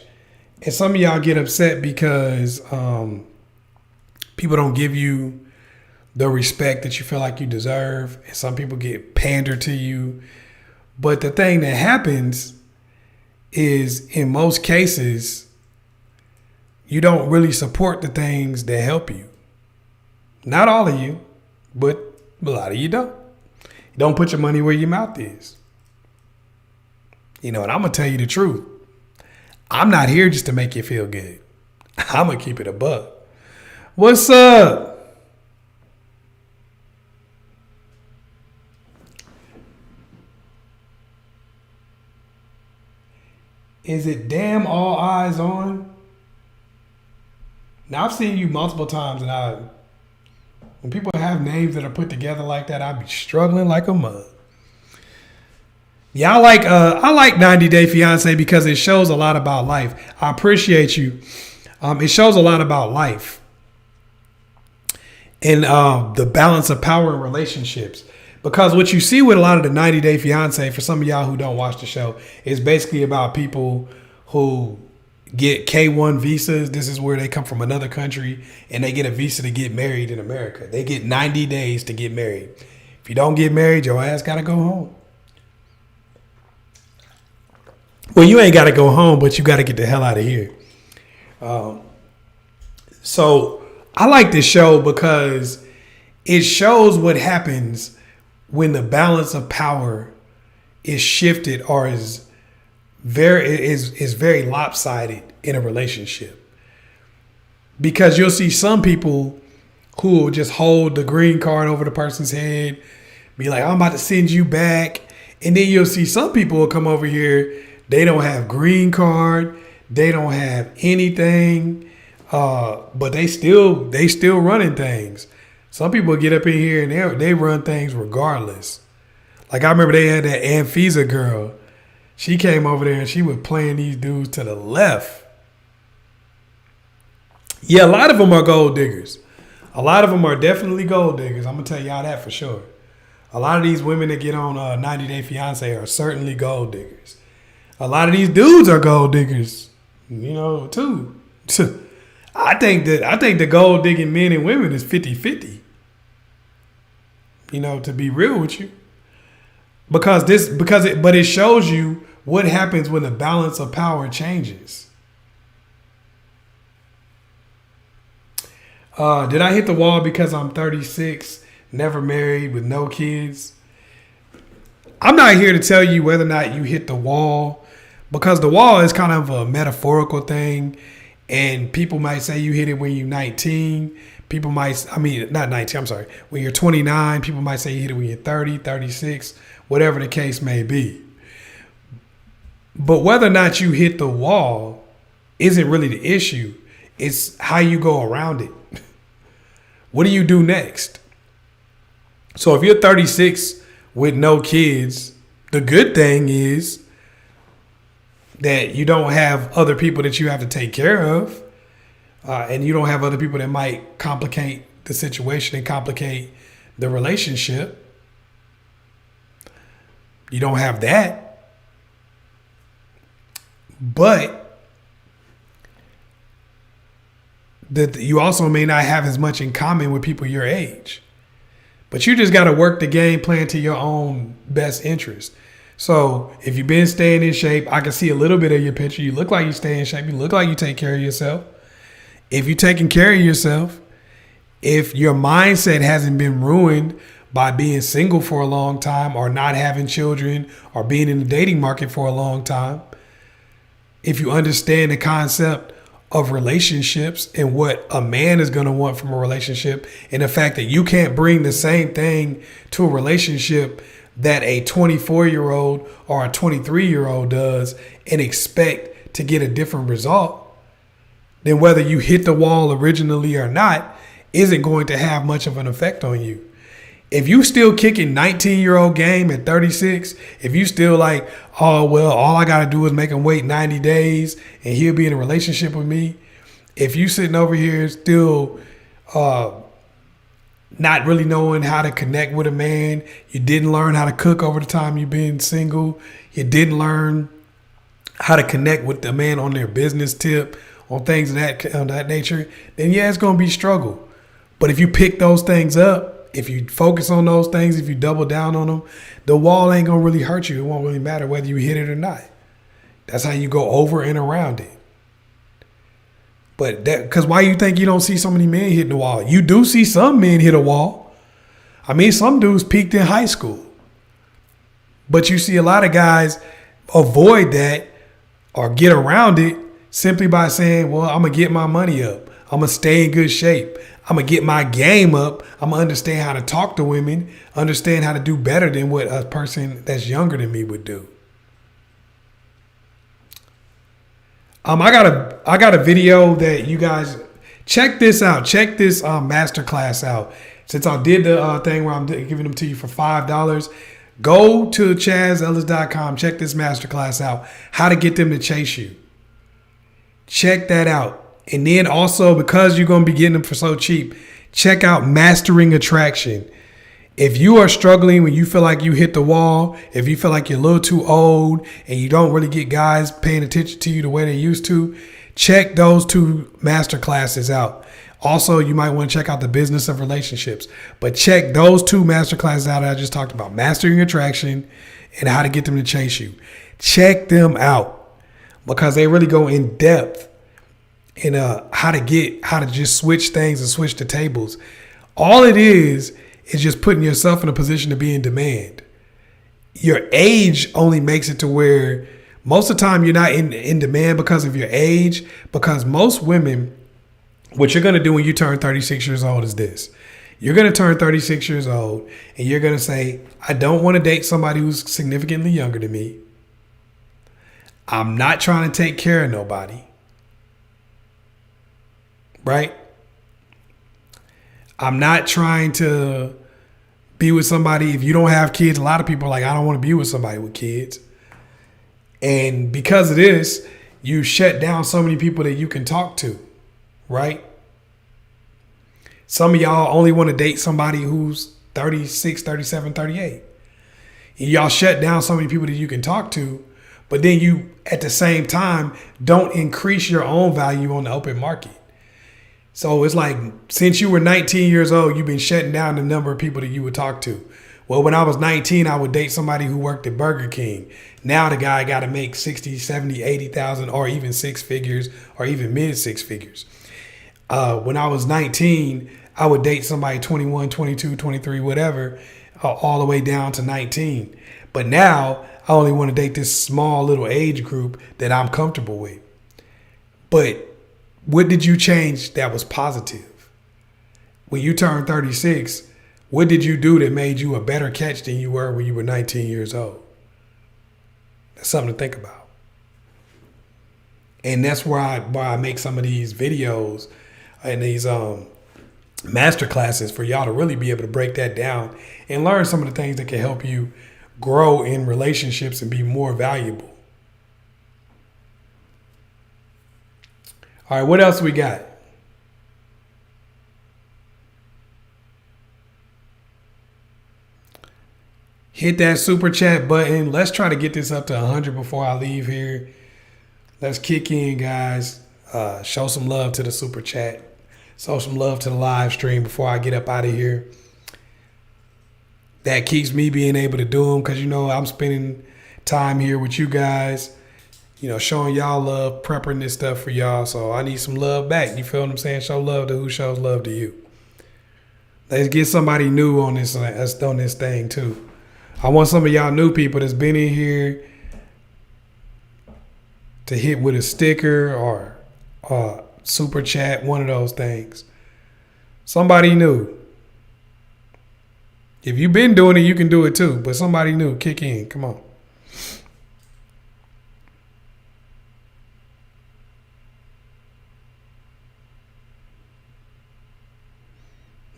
and some of y'all get upset because people don't give you the respect that you feel like you deserve, and some people get pandered to you. But the thing that happens is, in most cases, you don't really support the things that help you. Not all of you, but a lot of you don't. You don't put your money where your mouth is. You know, and I'm going to tell you the truth. I'm not here just to make you feel good. I'm going to keep it a buck. What's up? Is it damn all eyes on? Now, I've seen you multiple times, and when people have names that are put together like that, I be struggling like a mug. Yeah, I like 90 Day Fiance because it shows a lot about life. I appreciate you. It shows a lot about life and the balance of power in relationships. Because what you see with a lot of the 90 Day Fiance, for some of y'all who don't watch the show, is basically about people who get K-1 visas. This is where they come from another country and they get a visa to get married in America. They get 90 days to get married. If you don't get married, your ass got to go home. Well, you ain't got to go home, but you got to get the hell out of here. So I like this show because it shows what happens when the balance of power is shifted or is very lopsided in a relationship. Because you'll see some people who will just hold the green card over the person's head, be like, I'm about to send you back. And then you'll see some people will come over here, they don't have green card, they don't have anything, but they still running things. Some people get up in here and they run things regardless. Like I remember they had that Anfisa girl. She came over there and she was playing these dudes to the left. Yeah, a lot of them are gold diggers. A lot of them are definitely gold diggers. I'm going to tell y'all that for sure. A lot of these women that get on 90 Day Fiance are certainly gold diggers. A lot of these dudes are gold diggers, too. I think the gold digging men and women is 50-50. To be real with you. But it shows you what happens when the balance of power changes. Did I hit the wall because I'm 36, never married, with no kids? I'm not here to tell you whether or not you hit the wall, because the wall is kind of a metaphorical thing, and people might say you hit it when you're 19. Not 19, I'm sorry. When you're 29, people might say you hit it when you're 30, 36, whatever the case may be. But whether or not you hit the wall isn't really the issue. It's how you go around it. What do you do next? So if you're 36 with no kids, the good thing is that you don't have other people that you have to take care of. And you don't have other people that might complicate the situation and complicate the relationship. You don't have that. But you also may not have as much in common with people your age. But you just got to work the game plan to your own best interest. So if you've been staying in shape, I can see a little bit of your picture. You look like you stay in shape. You look like you take care of yourself. If you're taking care of yourself, if your mindset hasn't been ruined by being single for a long time or not having children or being in the dating market for a long time, if you understand the concept of relationships and what a man is going to want from a relationship, and the fact that you can't bring the same thing to a relationship that a 24-year-old or a 23-year-old does and expect to get a different result, then whether you hit the wall originally or not isn't going to have much of an effect on you. If you still kicking 19-year-old game at 36, if you still like, oh, well, all I got to do is make him wait 90 days and he'll be in a relationship with me. If you sitting over here still not really knowing how to connect with a man, you didn't learn how to cook over the time you've been single, you didn't learn how to connect with the man on their business tip, on things of that nature, then yeah, it's going to be struggle. But if you pick those things up, if you focus on those things, if you double down on them, the wall ain't going to really hurt you. It won't really matter whether you hit it or not. That's how you go over and around it. But because why you think you don't see so many men hitting the wall? You do see some men hit a wall. I mean, some dudes peaked in high school. But you see a lot of guys avoid that or get around it simply by saying, well, I'm going to get my money up. I'm going to stay in good shape. I'm going to get my game up. I'm going to understand how to talk to women, understand how to do better than what a person that's younger than me would do. I got a video that you guys check this out. Check this masterclass out. Since I did the thing where I'm giving them to you for $5, go to ChazzEllis.com. Check this masterclass out. How to get them to chase you. Check that out. And then also, because you're going to be getting them for so cheap, check out Mastering Attraction. If you are struggling when you feel like you hit the wall, if you feel like you're a little too old and you don't really get guys paying attention to you the way they used to, check those two master classes out. Also, you might want to check out The Business of Relationships, but check those two master classes out that I just talked about, Mastering Attraction and How to Get Them to Chase You. Check them out because they really go in depth in how to just switch things and switch the tables. All it is just putting yourself in a position to be in demand. Your age only makes it to where most of the time you're not in demand because of your age, because most women What you're going to do when you turn 36 years old is this. You're going to turn 36 years old and you're going to say, I don't want to date somebody who's significantly younger than me. I'm not trying to take care of nobody. Right? I'm not trying to be with somebody. If you don't have kids, a lot of people are like, I don't want to be with somebody with kids. And because of this, you shut down so many people that you can talk to. Right? Some of y'all only want to date somebody who's 36, 37, 38. And y'all shut down so many people that you can talk to, but then you, at the same time, don't increase your own value on the open market. So it's like, since you were 19 years old, you've been shutting down the number of people that you would talk to. Well, when I was 19, I would date somebody who worked at Burger King. Now the guy got to make 60, 70, 80,000 or even six figures or even mid six figures. When I was 19, I would date somebody 21, 22, 23, whatever, all the way down to 19. But now I only want to date this small little age group that I'm comfortable with. But what did you change that was positive? When you turned 36, what did you do that made you a better catch than you were when you were 19 years old? That's something to think about. And that's why I make some of these videos and these master classes for y'all to really be able to break that down and learn some of the things that can help you grow in relationships and be more valuable. All right, what else we got? Hit that super chat button. Let's try to get this up to 100 before I leave here. Let's kick in, guys. Show some love to the super chat. Show some love to the live stream before I get up out of here. That keeps me being able to do them because, I'm spending time here with you guys, showing y'all love, prepping this stuff for y'all. So I need some love back. You feel what I'm saying? Show love to who shows love to you. Let's get somebody new on this thing too. I want some of y'all new people that's been in here to hit with a sticker or super chat, one of those things. Somebody new. If you've been doing it, you can do it too. But somebody new, kick in. Come on.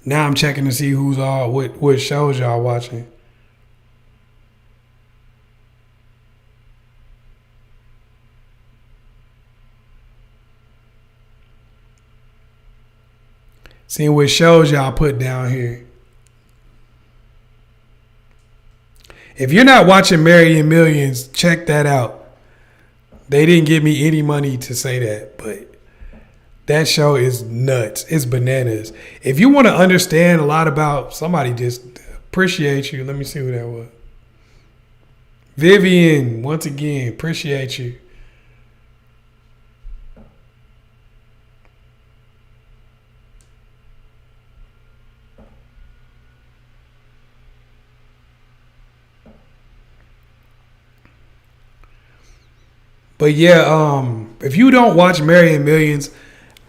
Now I'm checking to see who's what shows y'all watching. Seeing what shows y'all put down here. If you're not watching Marrying Millions, check that out. They didn't give me any money to say that, but that show is nuts. It's bananas. If you want to understand a lot about somebody, just appreciate you. Let me see who that was. Vivian, once again, appreciate you. But yeah, if you don't watch Marrying Millions,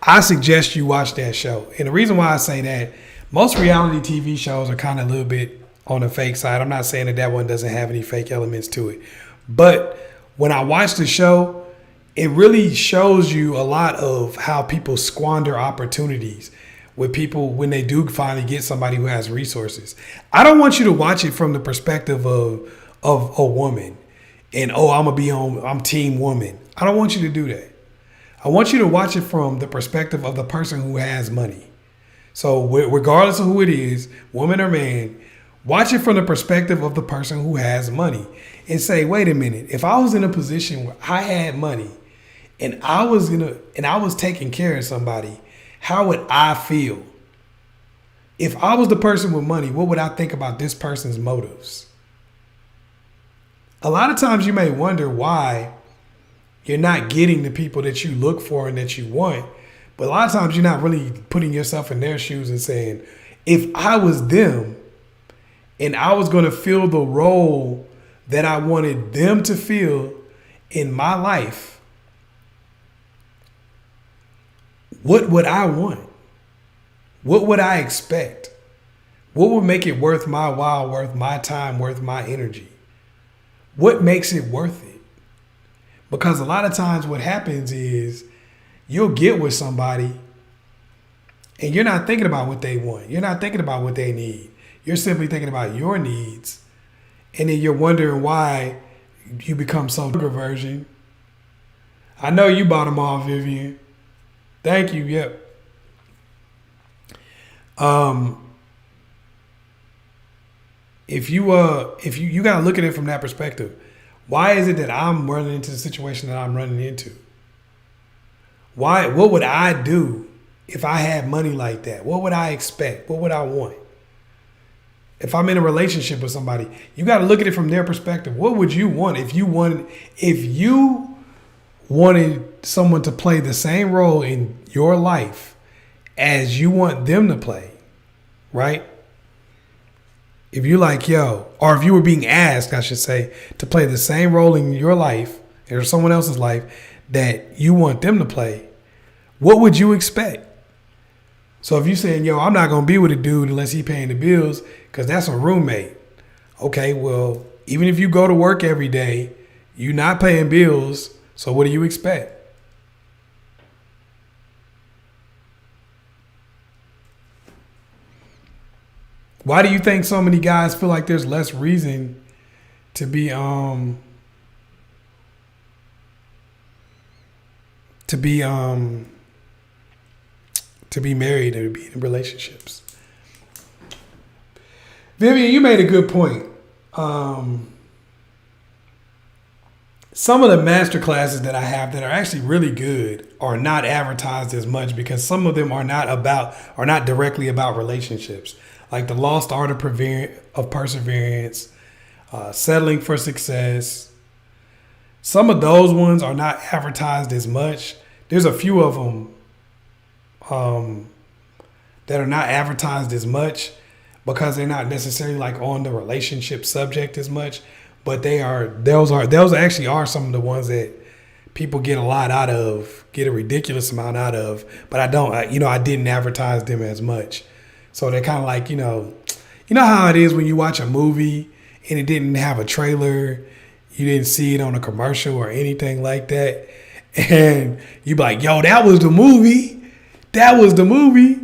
I suggest you watch that show. And the reason why I say that, most reality TV shows are kind of a little bit on the fake side. I'm not saying that one doesn't have any fake elements to it. But when I watch the show, it really shows you a lot of how people squander opportunities with people when they do finally get somebody who has resources. I don't want you to watch it from the perspective of a woman. And, I'm team woman. I don't want you to do that. I want you to watch it from the perspective of the person who has money. So regardless of who it is, woman or man, watch it from the perspective of the person who has money and say, wait a minute, if I was in a position where I had money and I was taking care of somebody, how would I feel? If I was the person with money, what would I think about this person's motives? A lot of times you may wonder why you're not getting the people that you look for and that you want. But a lot of times you're not really putting yourself in their shoes and saying, if I was them and I was going to fill the role that I wanted them to fill in my life, What would I want? What would I expect? What would make it worth my while, worth my time, worth my energy? What makes it worth it? Because a lot of times what happens is you'll get with somebody and you're not thinking about what they want. You're not thinking about what they need. You're simply thinking about your needs. And then you're wondering why you become so version. I know you bought them all, Vivian. Thank you. Yep. If you gotta look at it from that perspective, why is it that I'm running into the situation that I'm running into? Why? What would I do if I had money like that? What would I expect? What would I want? If I'm in a relationship with somebody, you got to look at it from their perspective. What would you want if you wanted someone to play the same role in your life as you want them to play, right? If you like, or if you were being asked, I should say, to play the same role in your life or someone else's life that you want them to play, what would you expect? So if you're saying, I'm not going to be with a dude unless he paying the bills because that's a roommate. Okay, well, even if you go to work every day, you're not paying bills. So what do you expect? Why do you think so many guys feel like there's less reason to be married and to be in relationships? Vivian, you made a good point. Some of the master classes that I have that are actually really good are not advertised as much because some of them are not directly about relationships. Like the Lost Art of Perseverance, Settling for Success. Some of those ones are not advertised as much. There's a few of them that are not advertised as much because they're not necessarily like on the relationship subject as much. But those actually are some of the ones that people get a lot out of, get a ridiculous amount out of. But I didn't advertise them as much. So they're kind of like, you know how it is when you watch a movie and it didn't have a trailer, you didn't see it on a commercial or anything like that. And you be like, that was the movie. That was the movie.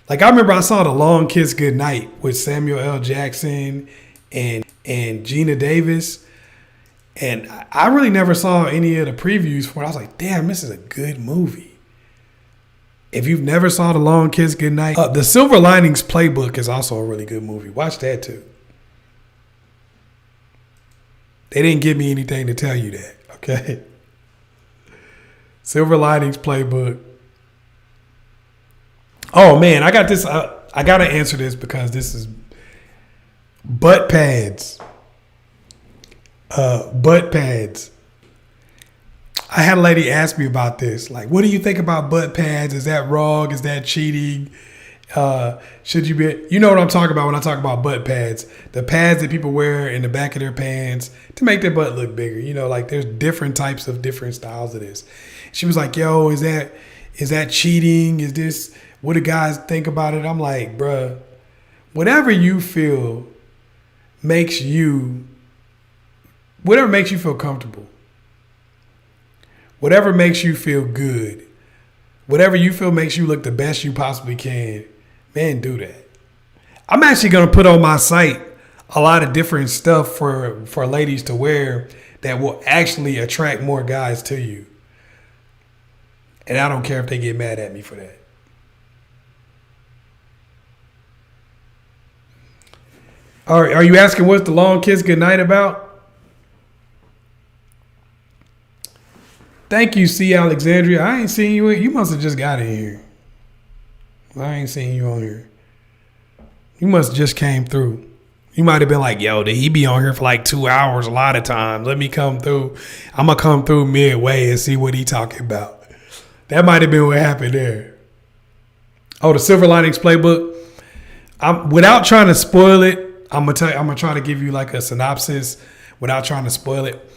Like I remember I saw The Long Kiss Goodnight with Samuel L. Jackson and Gina Davis. And I really never saw any of the previews for it. I was like, damn, this is a good movie. If you've never saw The Long Kiss Goodnight, The Silver Linings Playbook is also a really good movie. Watch that too. They didn't give me anything to tell you that, okay? Silver Linings Playbook. Oh man, I got this. I got to answer this because this is butt pads. Butt pads. I had a lady ask me about this. Like, what do you think about butt pads? Is that wrong? Is that cheating? Should you be, you know what I'm talking about when I talk about butt pads, the pads that people wear in the back of their pants to make their butt look bigger. Like there's different types of different styles of this. She was like, is that cheating? Is this, what do guys think about it? I'm like, bruh, whatever you feel makes you, whatever makes you feel comfortable, whatever makes you feel good, whatever you feel makes you look the best you possibly can, man, do that. I'm actually going to put on my site a lot of different stuff for ladies to wear that will actually attract more guys to you. And I don't care if they get mad at me for that. Are you asking what's The Long Kiss Goodnight about? Thank you, C. Alexandria. I ain't seen you. You must have just got in here. I ain't seen you on here. You must have just came through. You might have been like, did he be on here for like 2 hours a lot of times? Let me come through. I'm going to come through midway and see what he talking about. That might have been what happened there. Oh, the Silver Linings Playbook. Without trying to spoil it, I'm gonna try to give you like a synopsis without trying to spoil it.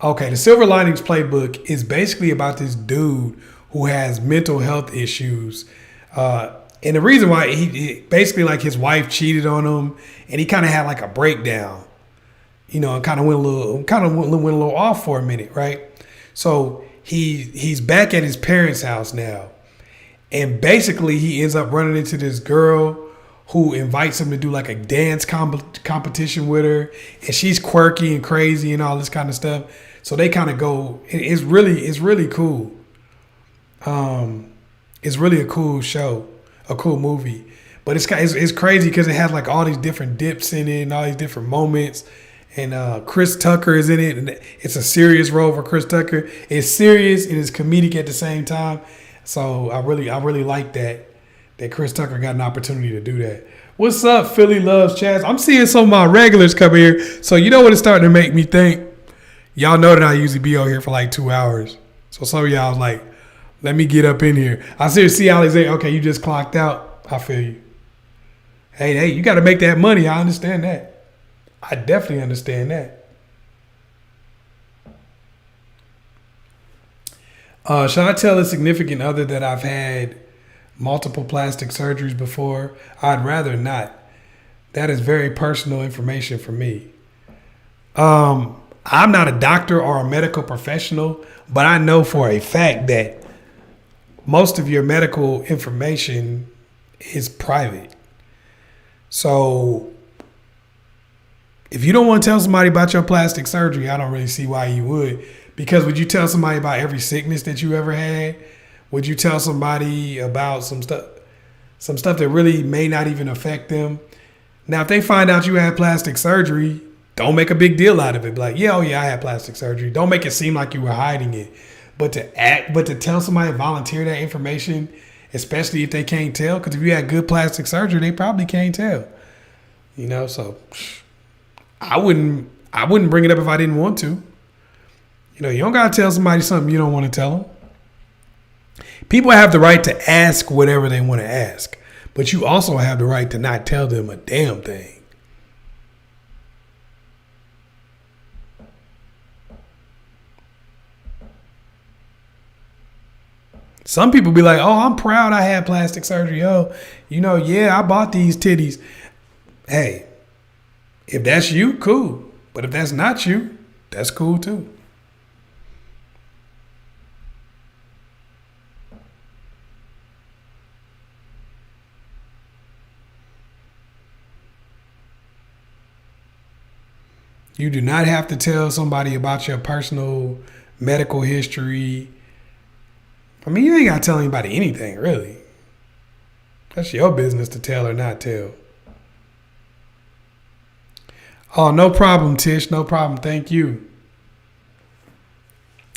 Okay, the Silver Linings Playbook is basically about this dude who has mental health issues. And the reason why he basically, like, his wife cheated on him, and he kind of had like a breakdown, and kind of went a little off for a minute, right? So he's back at his parents' house now, and basically he ends up running into this girl who invites him to do like a dance competition with her, and she's quirky and crazy and all this kind of stuff. So they kind of go. It's really cool. It's really a cool show. A cool movie, but it's crazy because it has like all these different dips in it and all these different moments, and Chris Tucker is in it, and it's a serious role for Chris Tucker. It's serious and it's comedic at the same time, so I really like that Chris Tucker got an opportunity to do that. What's up, Philly Loves Chazz? I'm seeing some of my regulars come here, so you know what it's starting to make me think. Y'all know that I usually be out here for like 2 hours, so some of y'all was like, let me get up in here. I see Alexander. Okay, you just clocked out. I feel you. Hey, you got to make that money. I understand that. I definitely understand that. Should I tell a significant other that I've had multiple plastic surgeries before? I'd rather not. That is very personal information for me. I'm not a doctor or a medical professional, but I know for a fact that most of your medical information is private. So if you don't want to tell somebody about your plastic surgery, I don't really see why you would. Because would you tell somebody about every sickness that you ever had? Would you tell somebody about some stuff that really may not even affect them? Now, if they find out you had plastic surgery, don't make a big deal out of it. Be like, yeah, I had plastic surgery. Don't make it seem like you were hiding it. But to tell somebody to volunteer that information, especially if they can't tell, because if you had good plastic surgery, they probably can't tell. So I wouldn't bring it up if I didn't want to. You don't gotta tell somebody something you don't want to tell them. People have the right to ask whatever they want to ask, but you also have the right to not tell them a damn thing. Some people be like, oh, I'm proud I had plastic surgery. Oh, I bought these titties. Hey, if that's you, cool. But if that's not you, that's cool too. You do not have to tell somebody about your personal medical history. I mean, you ain't got to tell anybody anything, really. That's your business to tell or not tell. Oh, no problem, Tish. No problem. Thank you.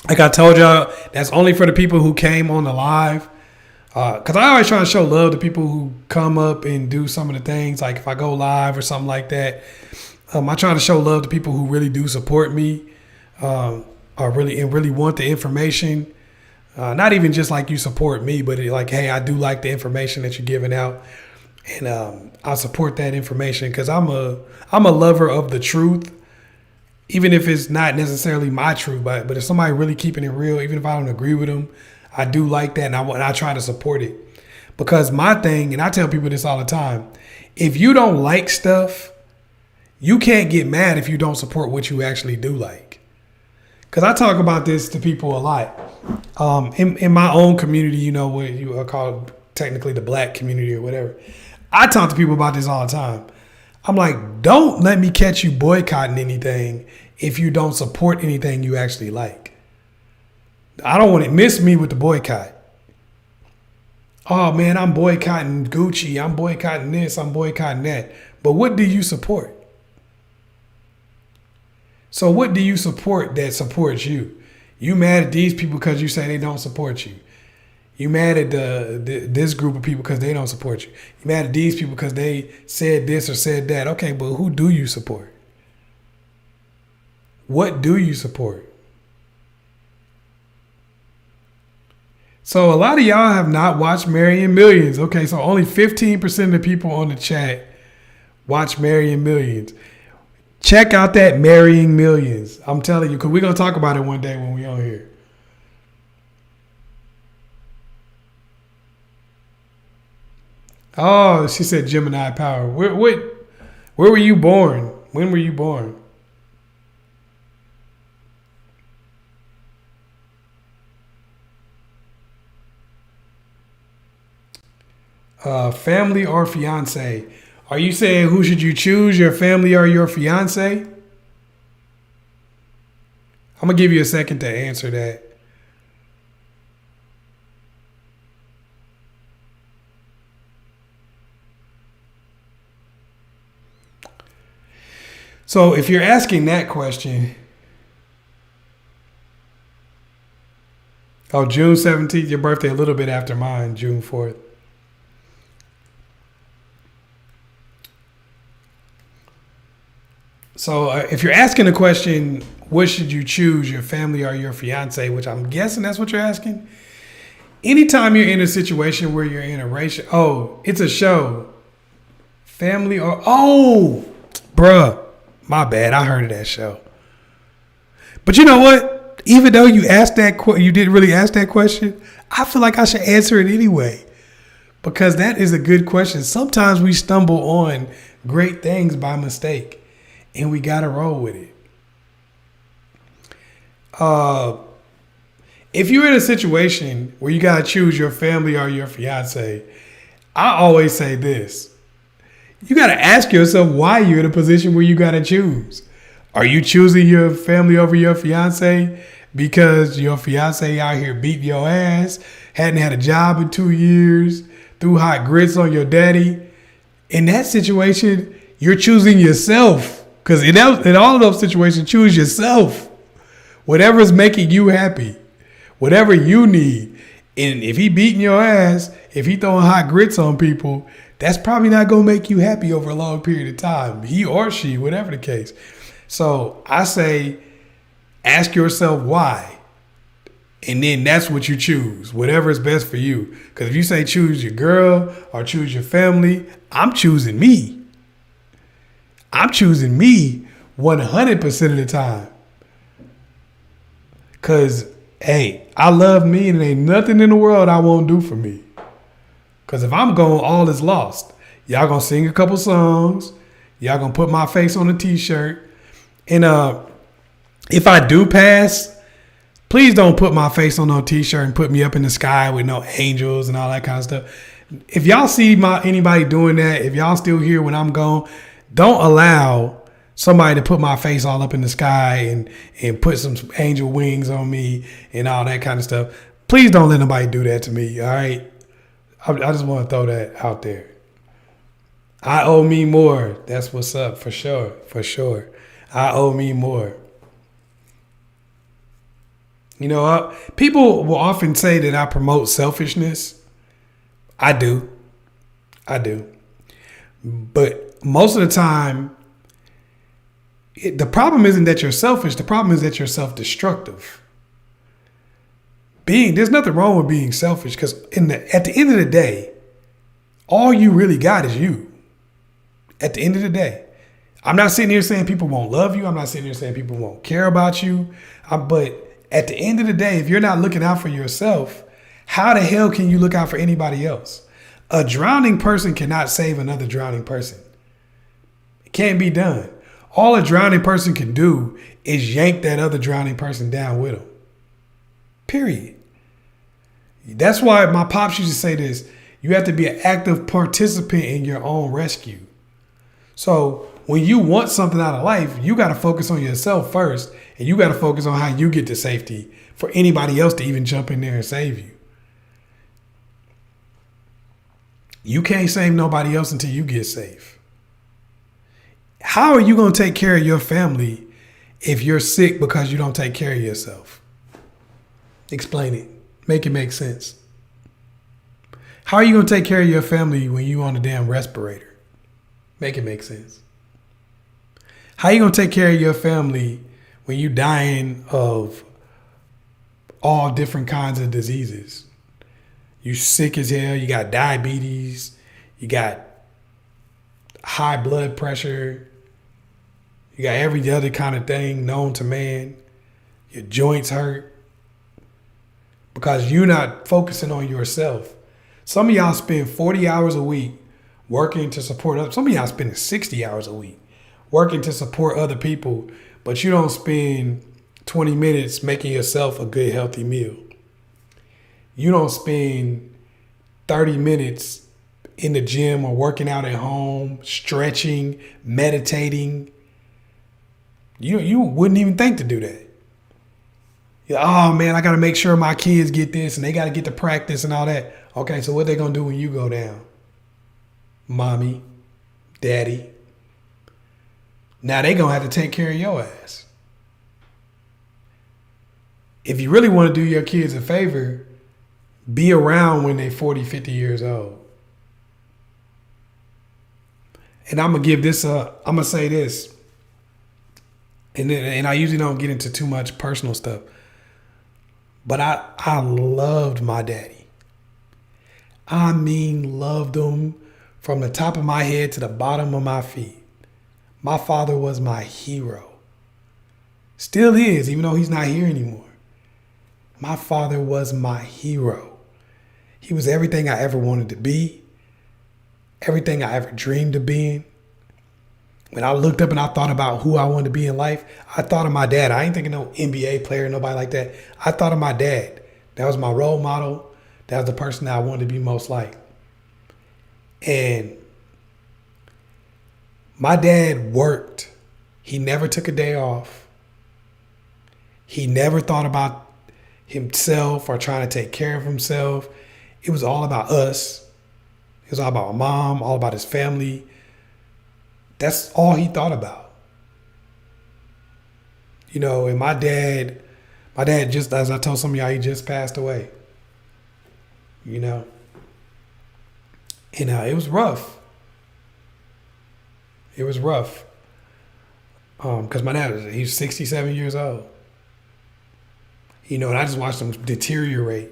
Like I told y'all, that's only for the people who came on the live. Because I always try to show love to people who come up and do some of the things. Like if I go live or something like that, I try to show love to people who really do support me, or really want the information. Not even just like you support me, but like, hey, I do like the information that you're giving out, and I support that information because I'm a lover of the truth, even if it's not necessarily my truth. But if somebody really keeping it real, even if I don't agree with them, I do like that, and I try to support it. Because my thing, and I tell people this all the time, if you don't like stuff, you can't get mad if you don't support what you actually do like. Because I talk about this to people a lot. In my own community, what you call technically the black community or whatever, I talk to people about this all the time. I'm like, don't let me catch you boycotting anything if you don't support anything you actually like. I don't want to miss me with the boycott. Oh man, I'm boycotting Gucci. I'm boycotting this. I'm boycotting that. But what do you support? So what do you support that supports you? You mad at these people because you say they don't support you. You mad at this group of people because they don't support you. You mad at these people because they said this or said that. Okay, but who do you support? What do you support? So a lot of y'all have not watched Marrying Millions. Okay, so only 15% of the people on the chat watch Marrying Millions. Check out that Marrying Millions. I'm telling you, because we're going to talk about it one day when we're on here. Oh, she said Gemini power. Where were you born? When were you born? Family or fiance? Are you saying who should you choose, your family or your fiance? I'm gonna give you a second to answer that. So if you're asking that question, oh, June 17th, your birthday a little bit after mine, June 4th. So if you're asking the question, what should you choose, your family or your fiance, which I'm guessing that's what you're asking. Anytime you're in a situation where you're in a racial, oh, it's a show. Family or, oh, bruh, my bad. I heard of that show. But you know what? Even though you asked that, you didn't really ask that question, I feel like I should answer it anyway. Because that is a good question. Sometimes we stumble on great things by mistake. And we got to roll with it. If you're in a situation where you got to choose your family or your fiance, I always say this. You got to ask yourself why you're in a position where you got to choose. Are you choosing your family over your fiance because your fiance out here beating your ass, hadn't had a job in 2 years, threw hot grits on your daddy? In that situation, you're choosing yourself. Because in all of those situations, choose yourself. Whatever's making you happy. Whatever you need. And if he beating your ass, if he throwing hot grits on people, that's probably not going to make you happy over a long period of time. He or she, whatever the case. So I say, ask yourself why. And then that's what you choose. Whatever is best for you. Because if you say choose your girl or choose your family, I'm choosing me. I'm choosing me 100% of the time. Because, hey, I love me and there ain't nothing in the world I won't do for me. Because if I'm gone, all is lost. Y'all going to sing a couple songs. Y'all going to put my face on a t-shirt. And if I do pass, please don't put my face on no t-shirt and put me up in the sky with no angels and all that kind of stuff. If y'all see anybody doing that, if y'all still here when I'm gone, don't allow somebody to put my face all up in the sky and put some angel wings on me and all that kind of stuff. Please don't let nobody do that to me, all right? I just want to throw that out there. I owe me more. That's what's up, for sure, for sure. I owe me more. You know, people will often say that I promote selfishness. I do. But most of the time, the problem isn't that you're selfish. The problem is that you're self-destructive. There's nothing wrong with being selfish because at the end of the day, all you really got is you. At the end of the day, I'm not sitting here saying people won't love you. I'm not sitting here saying people won't care about you. But at the end of the day, if you're not looking out for yourself, how the hell can you look out for anybody else? A drowning person cannot save another drowning person. It can't be done. All a drowning person can do is yank that other drowning person down with them. Period. That's why my pops used to say this. You have to be an active participant in your own rescue. So when you want something out of life, you got to focus on yourself first. And you got to focus on how you get to safety for anybody else to even jump in there and save you. You can't save nobody else until you get safe. How are you going to take care of your family if you're sick because you don't take care of yourself? Explain it. Make it make sense. How are you going to take care of your family when you on a damn respirator? Make it make sense. How are you going to take care of your family when you dying of all different kinds of diseases? You sick as hell. You got diabetes. You got high blood pressure. You got every other kind of thing known to man. Your joints hurt because you're not focusing on yourself. Some of y'all spend 40 hours a week working to support others. Some of y'all spending 60 hours a week working to support other people, but you don't spend 20 minutes making yourself a good, healthy meal. You don't spend 30 minutes in the gym or working out at home, stretching, meditating. You wouldn't even think to do that. Oh man, I got to make sure my kids get this and they got to get to practice and all that. Okay, so what they going to do when you go down? Mommy, daddy. Now they going to have to take care of your ass. If you really want to do your kids a favor, be around when they're 40, 50 years old. And I'm going to give this I'm going to say this. And I usually don't get into too much personal stuff. But I loved my daddy. I mean, loved him from the top of my head to the bottom of my feet. My father was my hero. Still is, even though he's not here anymore. My father was my hero. He was everything I ever wanted to be. Everything I ever dreamed of being. When I looked up and I thought about who I wanted to be in life, I thought of my dad. I ain't thinking no NBA player, nobody like that. I thought of my dad. That was my role model. That was the person that I wanted to be most like. And my dad worked. He never took a day off. He never thought about himself or trying to take care of himself. It was all about us. It was all about my mom, all about his family. That's all he thought about. You know, and my dad just, as I told some of y'all, he just passed away. You know. And it was rough. It was rough. Because my dad, he's 67 years old. You know, and I just watched him deteriorate.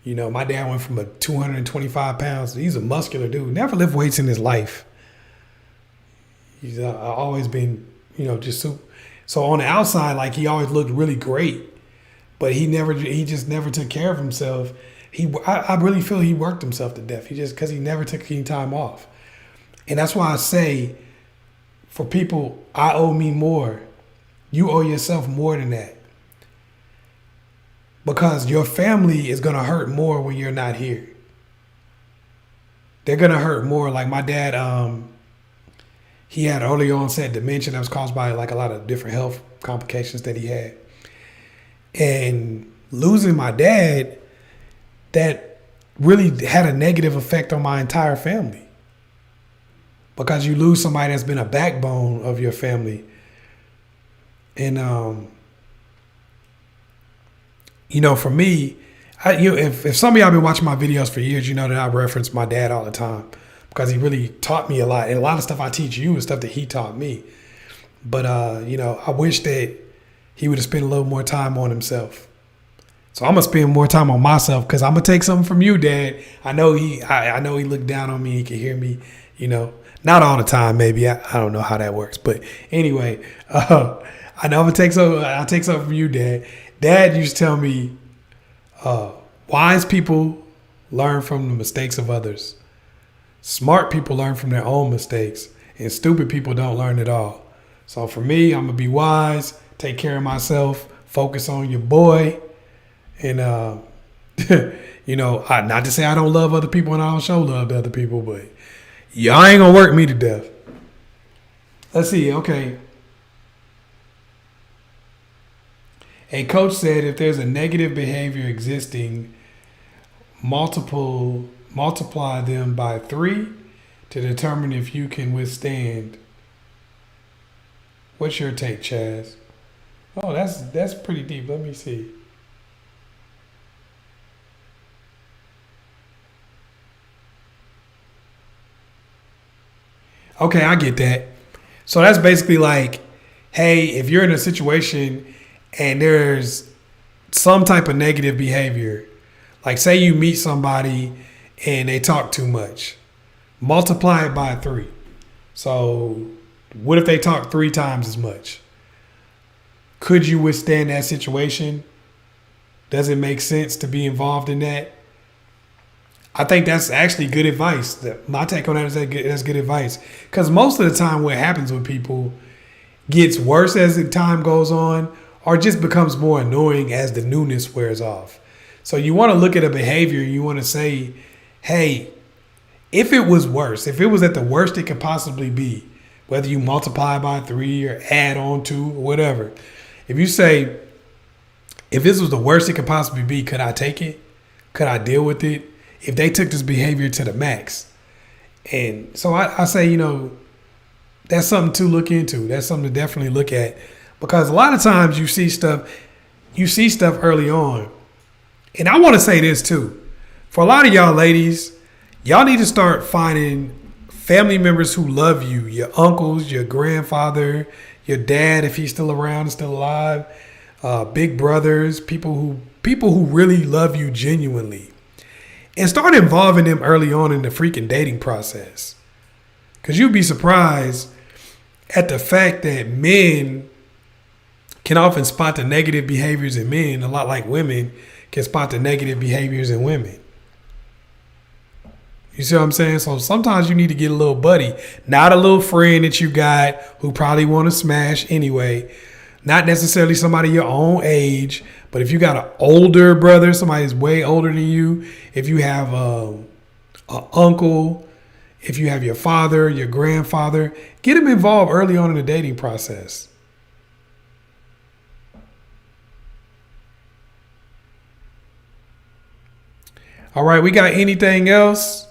You know, my dad went from a 225 pounds. He's a muscular dude. Never lifted weights in his life. He's always been, you know, just super. So on the outside, like he always looked really great, but he just never took care of himself. I really feel he worked himself to death. Because he never took any time off. And that's why I say, for people, I owe me more. You owe yourself more than that. Because your family is going to hurt more when you're not here. They're going to hurt more. Like my dad, he had early onset dementia that was caused by like a lot of different health complications that he had. And losing my dad, that really had a negative effect on my entire family. Because you lose somebody that's been a backbone of your family. And, you know, for me, if some of y'all been watching my videos for years, you know that I reference my dad all the time. Because he really taught me a lot. And a lot of stuff I teach you is stuff that he taught me. But, you know, I wish that he would have spent a little more time on himself. So I'm going to spend more time on myself because I'm going to take something from you, Dad. I know he looked down on me. He could hear me, you know. Not all the time, maybe. I don't know how that works. But anyway, I know I'm going to take something. I'll take something from you, Dad. Dad used to tell me, wise people learn from the mistakes of others. Smart people learn from their own mistakes, and stupid people don't learn at all. So for me, I'm going to be wise, take care of myself, focus on your boy. And, you know, not to say I don't love other people and I don't show love to other people, but y'all ain't going to work me to death. Let's see. Okay. A coach said if there's a negative behavior existing, multiply them by 3 to determine if you can withstand. What's your take, Chazz? Oh, that's pretty deep. Let me see. Okay, I get that. So that's basically like, hey, if you're in a situation and there's some type of negative behavior, like say you meet somebody and they talk too much, multiply it by 3. So what if they talk 3 times as much? Could you withstand that situation? Does it make sense to be involved in that? I think that's actually good advice. My take on that is that's good advice. Because most of the time what happens with people gets worse as the time goes on or just becomes more annoying as the newness wears off. So you want to look at a behavior, you want to say, hey, if it was worse, if it was at the worst it could possibly be, whether you multiply by 3 or add on 2 or whatever, if you say, if this was the worst it could possibly be, could I take it? Could I deal with it? If they took this behavior to the max. And so I say, you know, that's something to look into. That's something to definitely look at. Because a lot of times you see stuff early on. And I want to say this too. For a lot of y'all ladies, y'all need to start finding family members who love you. Your uncles, your grandfather, your dad, if he's still around, still alive, big brothers, people who really love you genuinely. And start involving them early on in the freaking dating process. Because you'd be surprised at the fact that men can often spot the negative behaviors in men, a lot like women can spot the negative behaviors in women. You see what I'm saying? So sometimes you need to get a little buddy, not a little friend that you got who probably want to smash anyway. Not necessarily somebody your own age, but if you got an older brother, somebody that's way older than you, if you have an uncle, if you have your father, your grandfather, get them involved early on in the dating process. All right, we got anything else?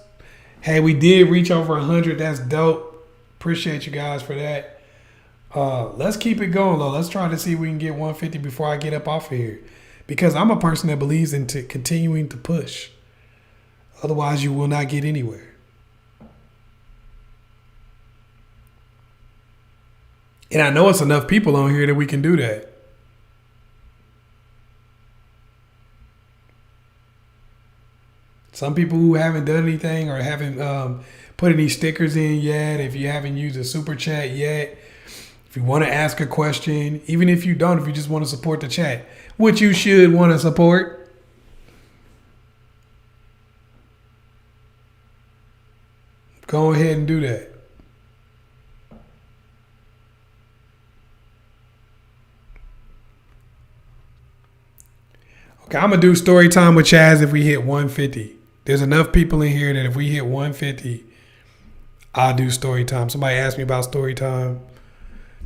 Hey, we did reach over 100. That's dope. Appreciate you guys for that. Let's keep it going, though. Let's try to see if we can get 150 before I get up off of here. Because I'm a person that believes in continuing to push. Otherwise, you will not get anywhere. And I know it's enough people on here that we can do that. Some people who haven't done anything or haven't put any stickers in yet, if you haven't used a super chat yet, if you want to ask a question, even if you don't, if you just want to support the chat, which you should want to support. Go ahead and do that. Okay, I'm going to do story time with Chazz if we hit 150. There's enough people in here that if we hit 150, I'll do story time. Somebody asked me about story time.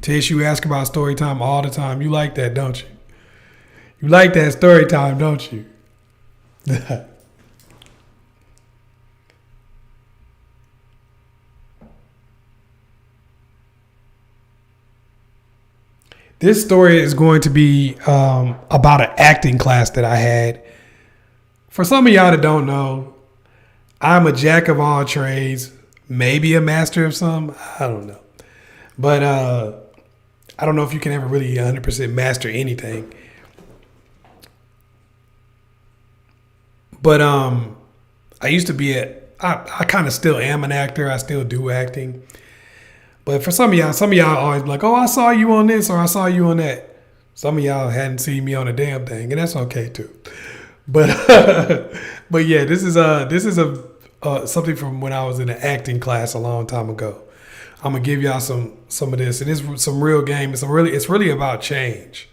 Tish, you ask about story time all the time. You like that, don't you? You like that story time, don't you? This story is going to be about an acting class that I had. For some of y'all that don't know, I'm a jack of all trades, maybe a master of some. I don't know. But I don't know if you can ever really 100% master anything. But I used to be I kind of still am an actor. I still do acting. But for some of y'all always like, oh, I saw you on this or I saw you on that. Some of y'all hadn't seen me on a damn thing, and that's okay too. But but yeah, this is something from when I was in an acting class a long time ago. I'm gonna give y'all some of this, and it's some real game. It's really about change.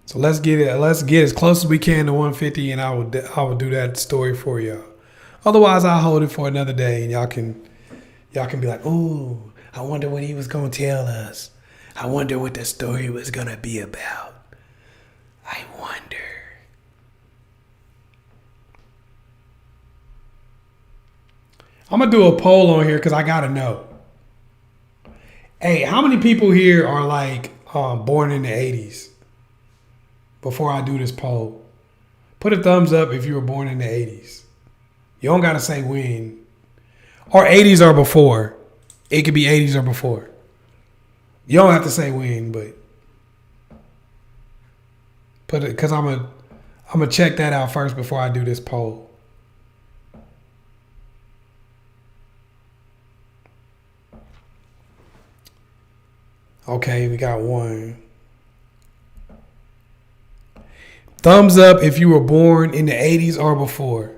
So let's get as close as we can to 150, and I will do that story for y'all. Otherwise, I'll hold it for another day, and y'all can be like, "Ooh, I wonder what he was gonna tell us. I wonder what the story was gonna be about. I wonder." I'm gonna do a poll on here because I gotta know. Hey, how many people here are like born in the 80s? Before I do this poll, put a thumbs up if you were born in the 80s. You don't gotta say when, or 80s or before. It could be 80s or before. You don't have to say when, but put it, because I'm gonna check that out first before I do this poll. Okay, we got one. Thumbs up if you were born in the 80s or before.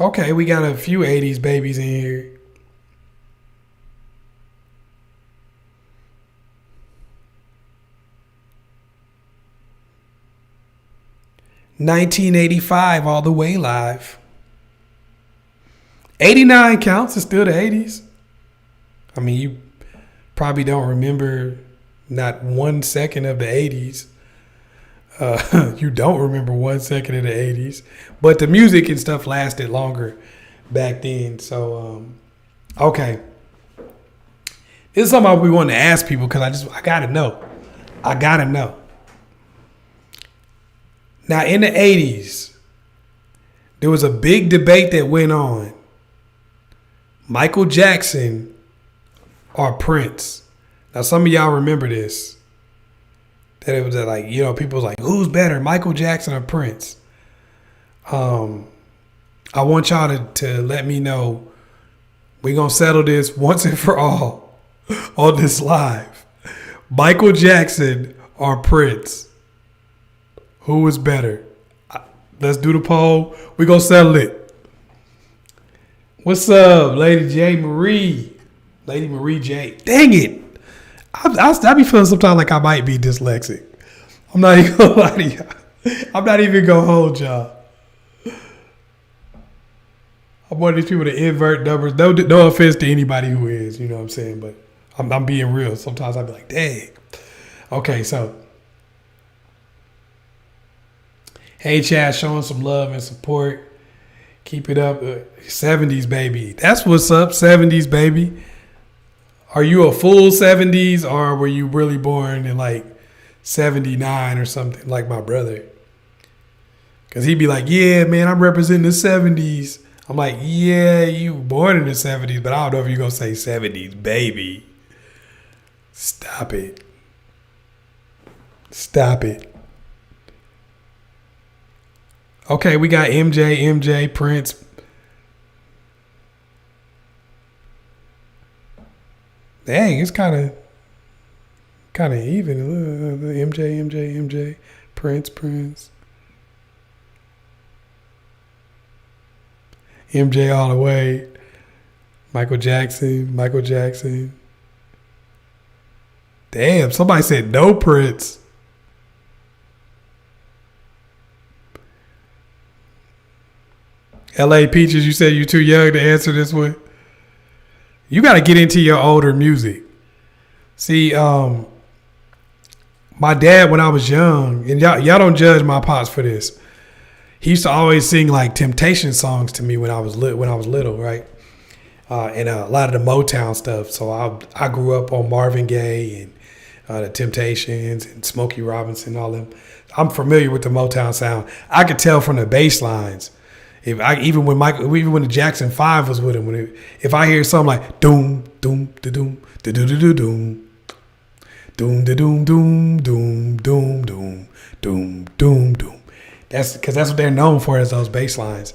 Okay, we got a few 80s babies in here. $1985 all the way live. 89 counts. It's still the 80s. I mean, you probably don't remember not 1 second of the 80s. You don't remember 1 second of the 80s. But the music and stuff lasted longer back then. So, okay. This is something we want to ask people because I got to know. I got to know. Now, in the 80s, there was a big debate that went on. Michael Jackson or Prince. Now, some of y'all remember this. That it was like, you know, people was like, who's better, Michael Jackson or Prince? I want y'all to let me know. We're going to settle this once and for all on this live. Michael Jackson or Prince? Who is better? Let's do the poll. We're going to settle it. What's up, Lady J. Marie? Lady Marie J. Dang it. I be feeling sometimes like I might be dyslexic. I'm not even going to lie to y'all. I'm not even going to hold y'all. I'm one of these people that invert numbers. No offense to anybody who is, you know what I'm saying? But I'm being real. Sometimes I be like, dang. Okay, so. Hey, Chaz, showing some love and support. Keep it up. 70s, baby. That's what's up, 70s, baby. Are you a full 70s or were you really born in like 79 or something like my brother? Because he'd be like, yeah, man, I'm representing the 70s. I'm like, yeah, you born in the 70s, but I don't know if you're going to say 70s, baby. Stop it. Stop it. Okay, we got MJ, Prince. Dang, it's kind of even. MJ, Prince. MJ all the way. Michael Jackson. Damn, somebody said no Prince. LA Peaches, you said you're too young to answer this one. You got to get into your older music. See, my dad, when I was young, and y'all don't judge my pops for this. He used to always sing like Temptation songs to me when I was little, right? And a lot of the Motown stuff. So I grew up on Marvin Gaye and the Temptations and Smokey Robinson, all them. I'm familiar with the Motown sound. I could tell from the bass lines. Even when the Jackson 5 was with him, if I hear something like doom doom da doom da doo doo doom doom da doom doom doom doom doom doom doom doom, that's because that's what they're known for, as those bass lines.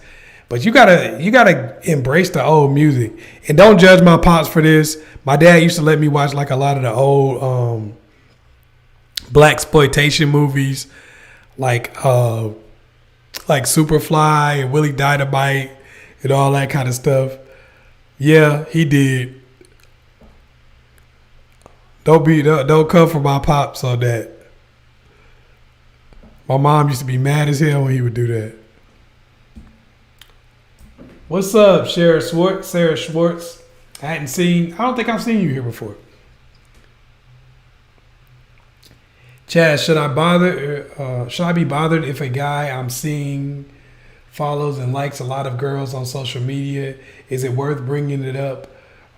But you gotta embrace the old music, and don't judge my pops for this. My dad used to let me watch like a lot of the old blaxploitation movies, like Superfly and Willie Dynamite and all that kind of stuff. Yeah, he did. Don't come for my pops on that. My mom used to be mad as hell when he would do that. What's up, Sarah Schwartz? I don't think I've seen you here before. Chaz, should I be bothered if a guy I'm seeing follows and likes a lot of girls on social media? Is it worth bringing it up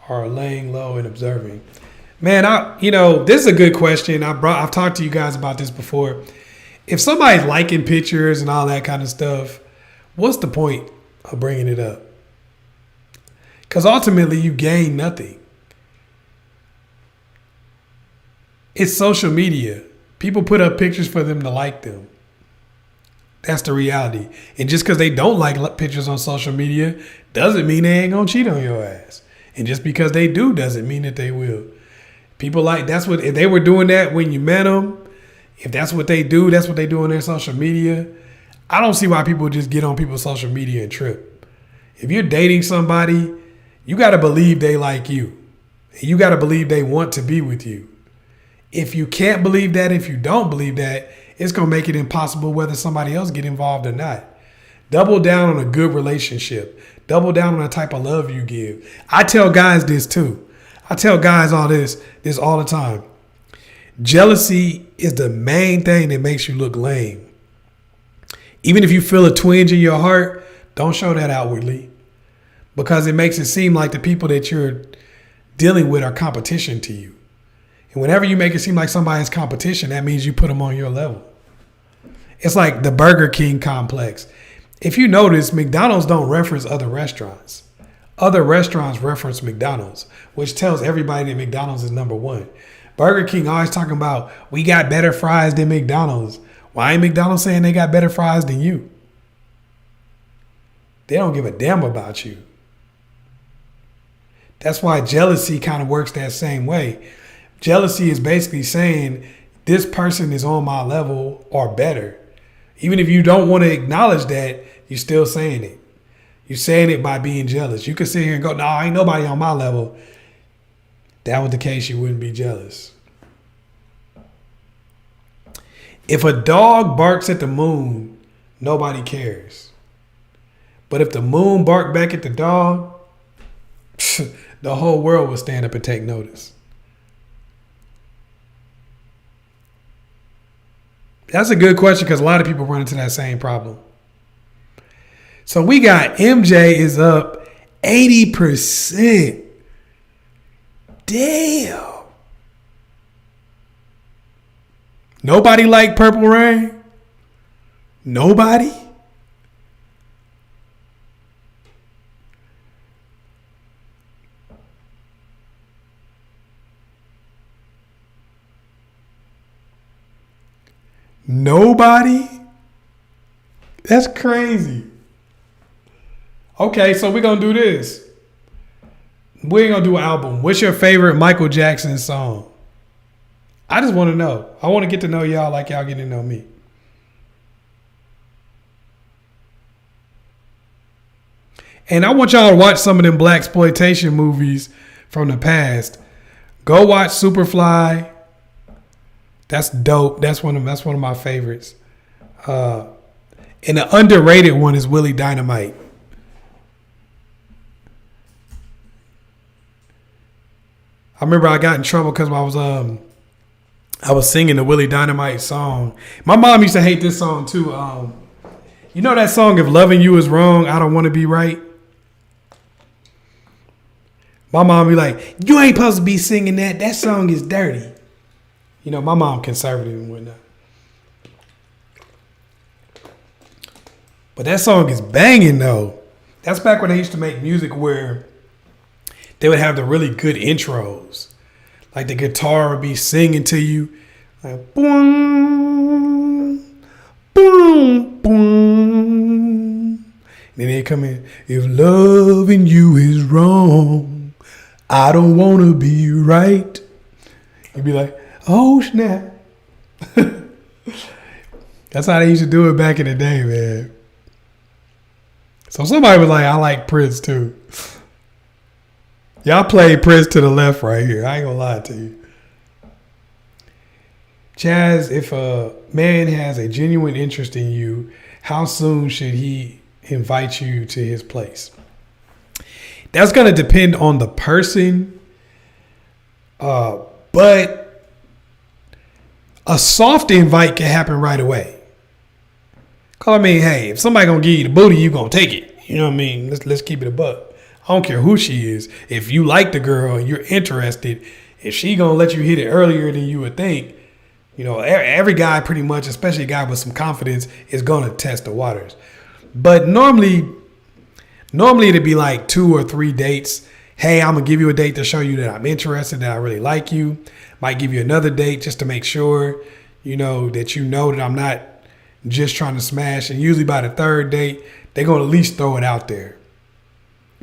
or laying low and observing? Man, this is a good question. I've talked to you guys about this before. If somebody's liking pictures and all that kind of stuff, what's the point of bringing it up? Because ultimately you gain nothing. It's social media. People put up pictures for them to like them. That's the reality. And just because they don't like pictures on social media doesn't mean they ain't going to cheat on your ass. And just because they do doesn't mean that they will. People like, that's what, if they were doing that when you met them, if that's what they do on their social media, I don't see why people just get on people's social media and trip. If you're dating somebody, you got to believe they like you. You got to believe they want to be with you. If you can't believe that, if you don't believe that, it's going to make it impossible whether somebody else get involved or not. Double down on a good relationship. Double down on the type of love you give. I tell guys this too. I tell guys all this all the time. Jealousy is the main thing that makes you look lame. Even if you feel a twinge in your heart, don't show that outwardly, because it makes it seem like the people that you're dealing with are competition to you. And whenever you make it seem like somebody's competition, that means you put them on your level. It's like the Burger King complex. If you notice, McDonald's don't reference other restaurants. Other restaurants reference McDonald's, which tells everybody that McDonald's is number one. Burger King always talking about, we got better fries than McDonald's. Why ain't McDonald's saying they got better fries than you? They don't give a damn about you. That's why jealousy kind of works that same way. Jealousy is basically saying, this person is on my level or better. Even if you don't want to acknowledge that, you're still saying it. You're saying it by being jealous. You could sit here and go, no, ain't nobody on my level. If that was the case, you wouldn't be jealous. If a dog barks at the moon, nobody cares. But if the moon barked back at the dog, the whole world would stand up and take notice. That's a good question, because a lot of people run into that same problem. So we got MJ is up 80%. Damn. Nobody like Purple Rain? Nobody? Nobody? That's crazy. Okay, so we're going to do this. We ain't going to do an album. What's your favorite Michael Jackson song? I just want to know. I want to get to know y'all like y'all getting to know me. And I want y'all to watch some of them blaxploitation movies from the past. Go watch Superfly. That's dope. That's one of my favorites. And the underrated one is Willie Dynamite. I remember I got in trouble because I was singing the Willie Dynamite song. My mom used to hate this song too. You know that song, If Loving You Is Wrong, I Don't Want to Be Right? My mom be like, you ain't supposed to be singing that. That song is dirty. You know, my mom conservative and whatnot. But that song is banging though. That's back when they used to make music where they would have the really good intros. Like the guitar would be singing to you. Like, boom, boom, boom. And then they come in, if loving you is wrong, I don't want to be right. You'd be like, oh, snap. That's how they used to do it back in the day, man. So somebody was like, I like Prince too. Y'all played Prince to the left right here. I ain't gonna lie to you. Chazz, if a man has a genuine interest in you, how soon should he invite you to his place? That's gonna depend on the person. But a soft invite can happen right away. Cause I mean, hey, if somebody gonna give you the booty, you gonna take it. You know what I mean? Let's keep it a buck. I don't care who she is. If you like the girl and you're interested, if she gonna let you hit it earlier than you would think, you know, every guy pretty much, especially a guy with some confidence, is gonna test the waters. But normally it'd be like 2 or 3 dates. Hey, I'm gonna give you a date to show you that I'm interested, that I really like you. Might give you another date just to make sure, that I'm not just trying to smash. And usually by the 3rd date, they're gonna at least throw it out there.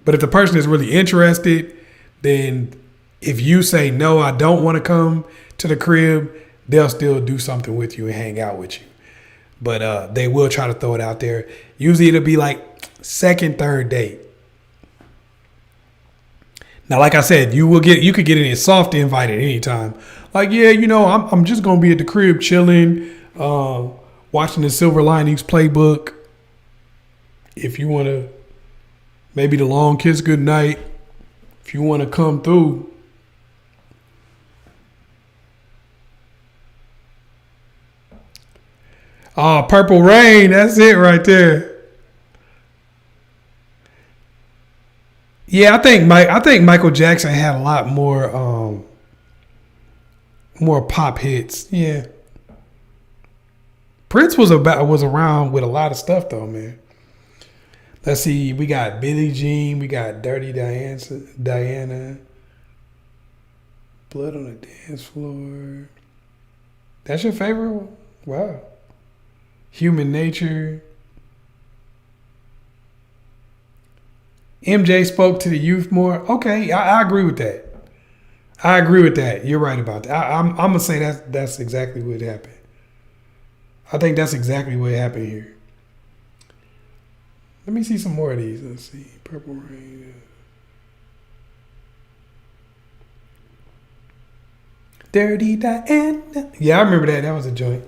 But if the person is really interested, then if you say, no, I don't want to come to the crib, they'll still do something with you and hang out with you. But they will try to throw it out there. Usually it'll be like second, third date. Now, like I said, you could get a soft invite at any time. Like, yeah, I'm just gonna be at the crib chilling, watching the Silver Linings Playbook. If you want to, maybe the long kiss goodnight. If you want to come through. Oh, Purple Rain. That's it right there. Yeah, I think Michael Jackson had a lot more pop hits. Yeah. Prince was around with a lot of stuff though, man. Let's see, we got Billie Jean, we got Dirty Diana, Blood on the Dance Floor. That's your favorite one? Wow. Human Nature. MJ spoke to the youth more. Okay, I agree with that. I agree with that. You're right about that. I'm gonna say that's exactly what happened. I think that's exactly what happened here. Let me see some more of these. Let's see. Purple Rain. Dirty Diana. Yeah, I remember that. That was a joint.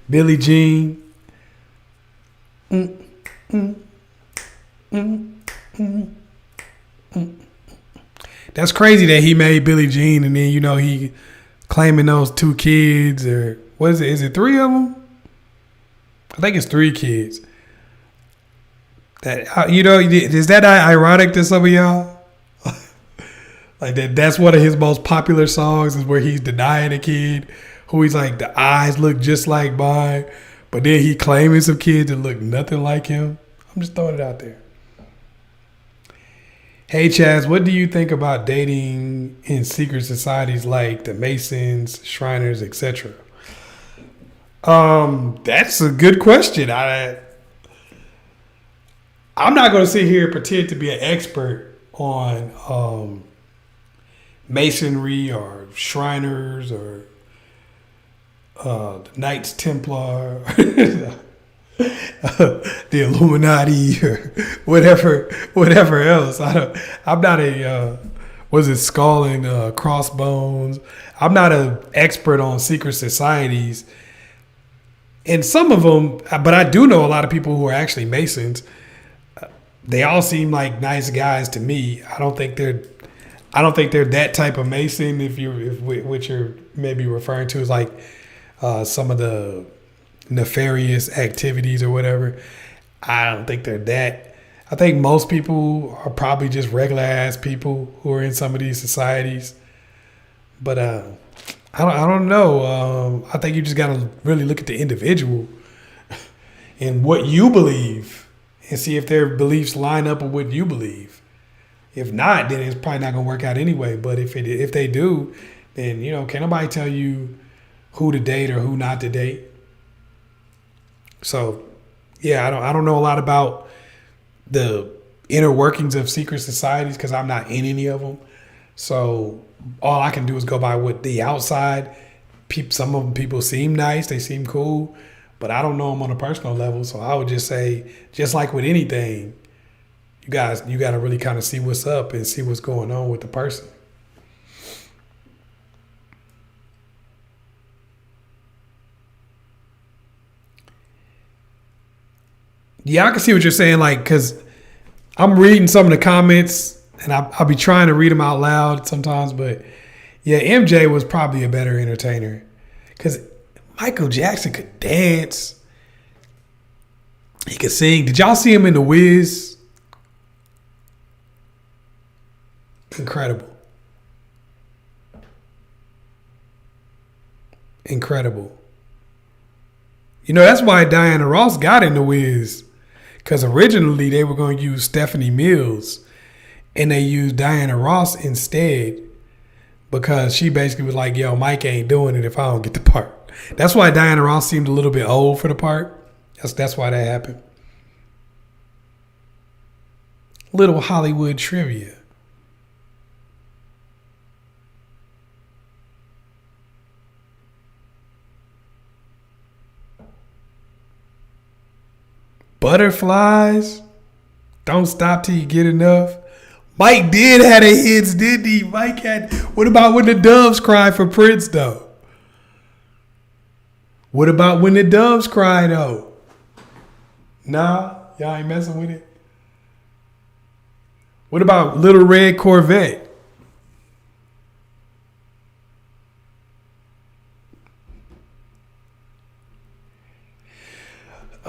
Billie Jean. That's crazy that he made Billie Jean and then he claiming those 2 kids, or what is it? Is it 3 of them? I think it's 3 kids. That is that ironic to some of y'all? Like that's one of his most popular songs is where he's denying a kid who he's like the eyes look just like mine, but then he claiming some kids that look nothing like him. I'm just throwing it out there. Hey Chazz, what do you think about dating in secret societies like the Masons, Shriners, etc.? That's a good question. I'm not going to sit here and pretend to be an expert on Masonry or Shriners or the Knights Templar, the Illuminati or whatever else. I'm not a Skull and Crossbones. I'm not an expert on secret societies. And some of them, but I do know a lot of people who are actually Masons. They all seem like nice guys to me. I don't think they're that type of Mason. If what you're maybe referring to is like some of the nefarious activities or whatever. I don't think they're that. I think most people are probably just regular ass people who are in some of these societies. But I don't know. I think you just got to really look at the individual and what you believe and see if their beliefs line up with what you believe. If not, then it's probably not going to work out anyway. But if they do, then, can't nobody tell you who to date or who not to date. So, yeah, I don't know a lot about the inner workings of secret societies because I'm not in any of them. So all I can do is go by what the outside some of them people seem nice, they seem cool, but I don't know them on a personal level. So I would just say, just like with anything, you got to really kind of see what's up and see what's going on with the person. Yeah, I can see what you're saying, like, because I'm reading some of the comments and I'll be trying to read them out loud sometimes, but yeah, MJ was probably a better entertainer because Michael Jackson could dance. He could sing. Did y'all see him in The Wiz? Incredible. Incredible. That's why Diana Ross got in The Wiz. Because originally they were going to use Stephanie Mills and they used Diana Ross instead because she basically was like, yo, Mike ain't doing it if I don't get the part. That's why Diana Ross seemed a little bit old for the part. That's why that happened. Little Hollywood trivia. Butterflies. Don't stop till you get enough. Mike did have the hits, didn't he? Mike had. What about when the doves cry for Prince though? What about when the doves cry though? Nah, y'all ain't messing with it. What about Little Red Corvette?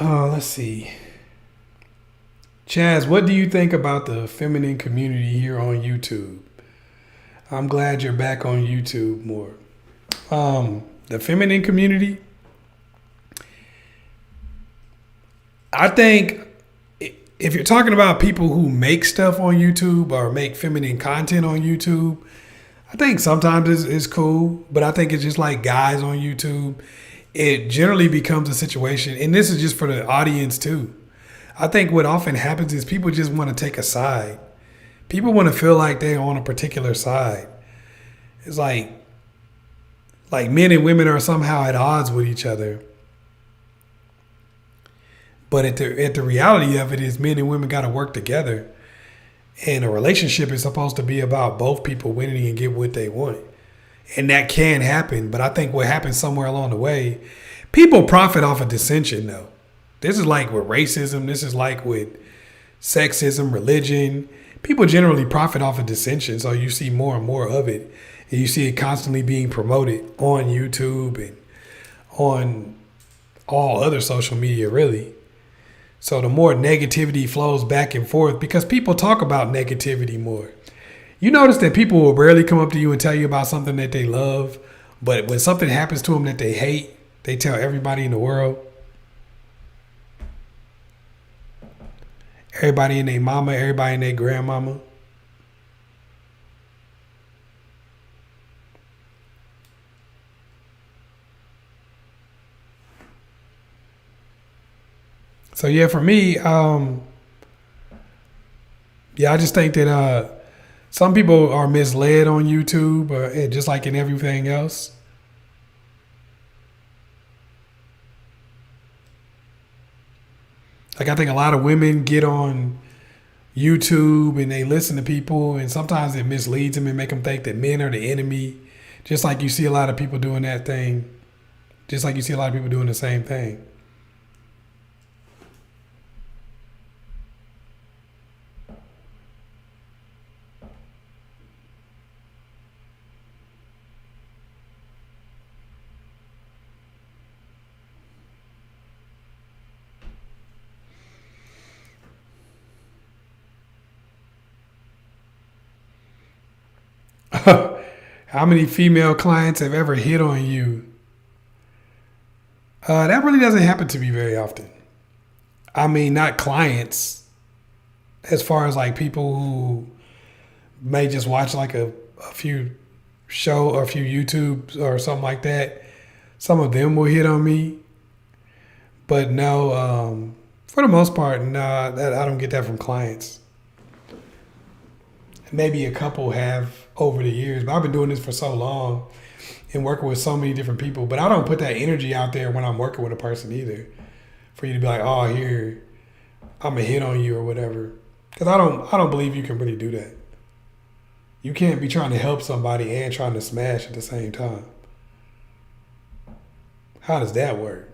Let's see. Chazz, what do you think about the feminine community here on YouTube? I'm glad you're back on YouTube more. The feminine community, I think if you're talking about people who make stuff on YouTube or make feminine content on YouTube, I think sometimes it's cool, but I think it's just like guys on YouTube. It generally becomes a situation, and this is just for the audience too. I think what often happens is people just want to take a side. People want to feel like they're on a particular side. It's like men and women are somehow at odds with each other. But at the reality of it is men and women got to work together. And a relationship is supposed to be about both people winning and get what they want. And that can happen. But I think what happens somewhere along the way, people profit off of dissension though. This is like with racism. This is like with sexism, religion. People generally profit off of dissension. So you see more and more of it. And you see it constantly being promoted on YouTube and on all other social media, really. So the more negativity flows back and forth because people talk about negativity more. You notice that people will rarely come up to you and tell you about something that they love. But when something happens to them that they hate, they tell everybody in the world. Everybody and their mama, everybody and their grandmama. So yeah, for me, I just think that some people are misled on YouTube, just like in everything else. Like I think a lot of women get on YouTube and they listen to people, and sometimes it misleads them and make them think that men are the enemy. Just like you see a lot of people doing that thing. Just like you see a lot of people doing the same thing. How many female clients have ever hit on you? That really doesn't happen to me very often. I mean, not clients, as far as like people who may just watch like a few show or a few YouTubes or something like that. Some of them will hit on me, but no, for the most part, no, that I don't get that from clients. Maybe a couple have over the years, but I've been doing this for so long and working with so many different people. But I don't put that energy out there when I'm working with a person either, for you to be like, oh, here, I'm gonna hit on you or whatever. Because I don't believe you can really do that. You can't be trying to help somebody and trying to smash at the same time. How does that work?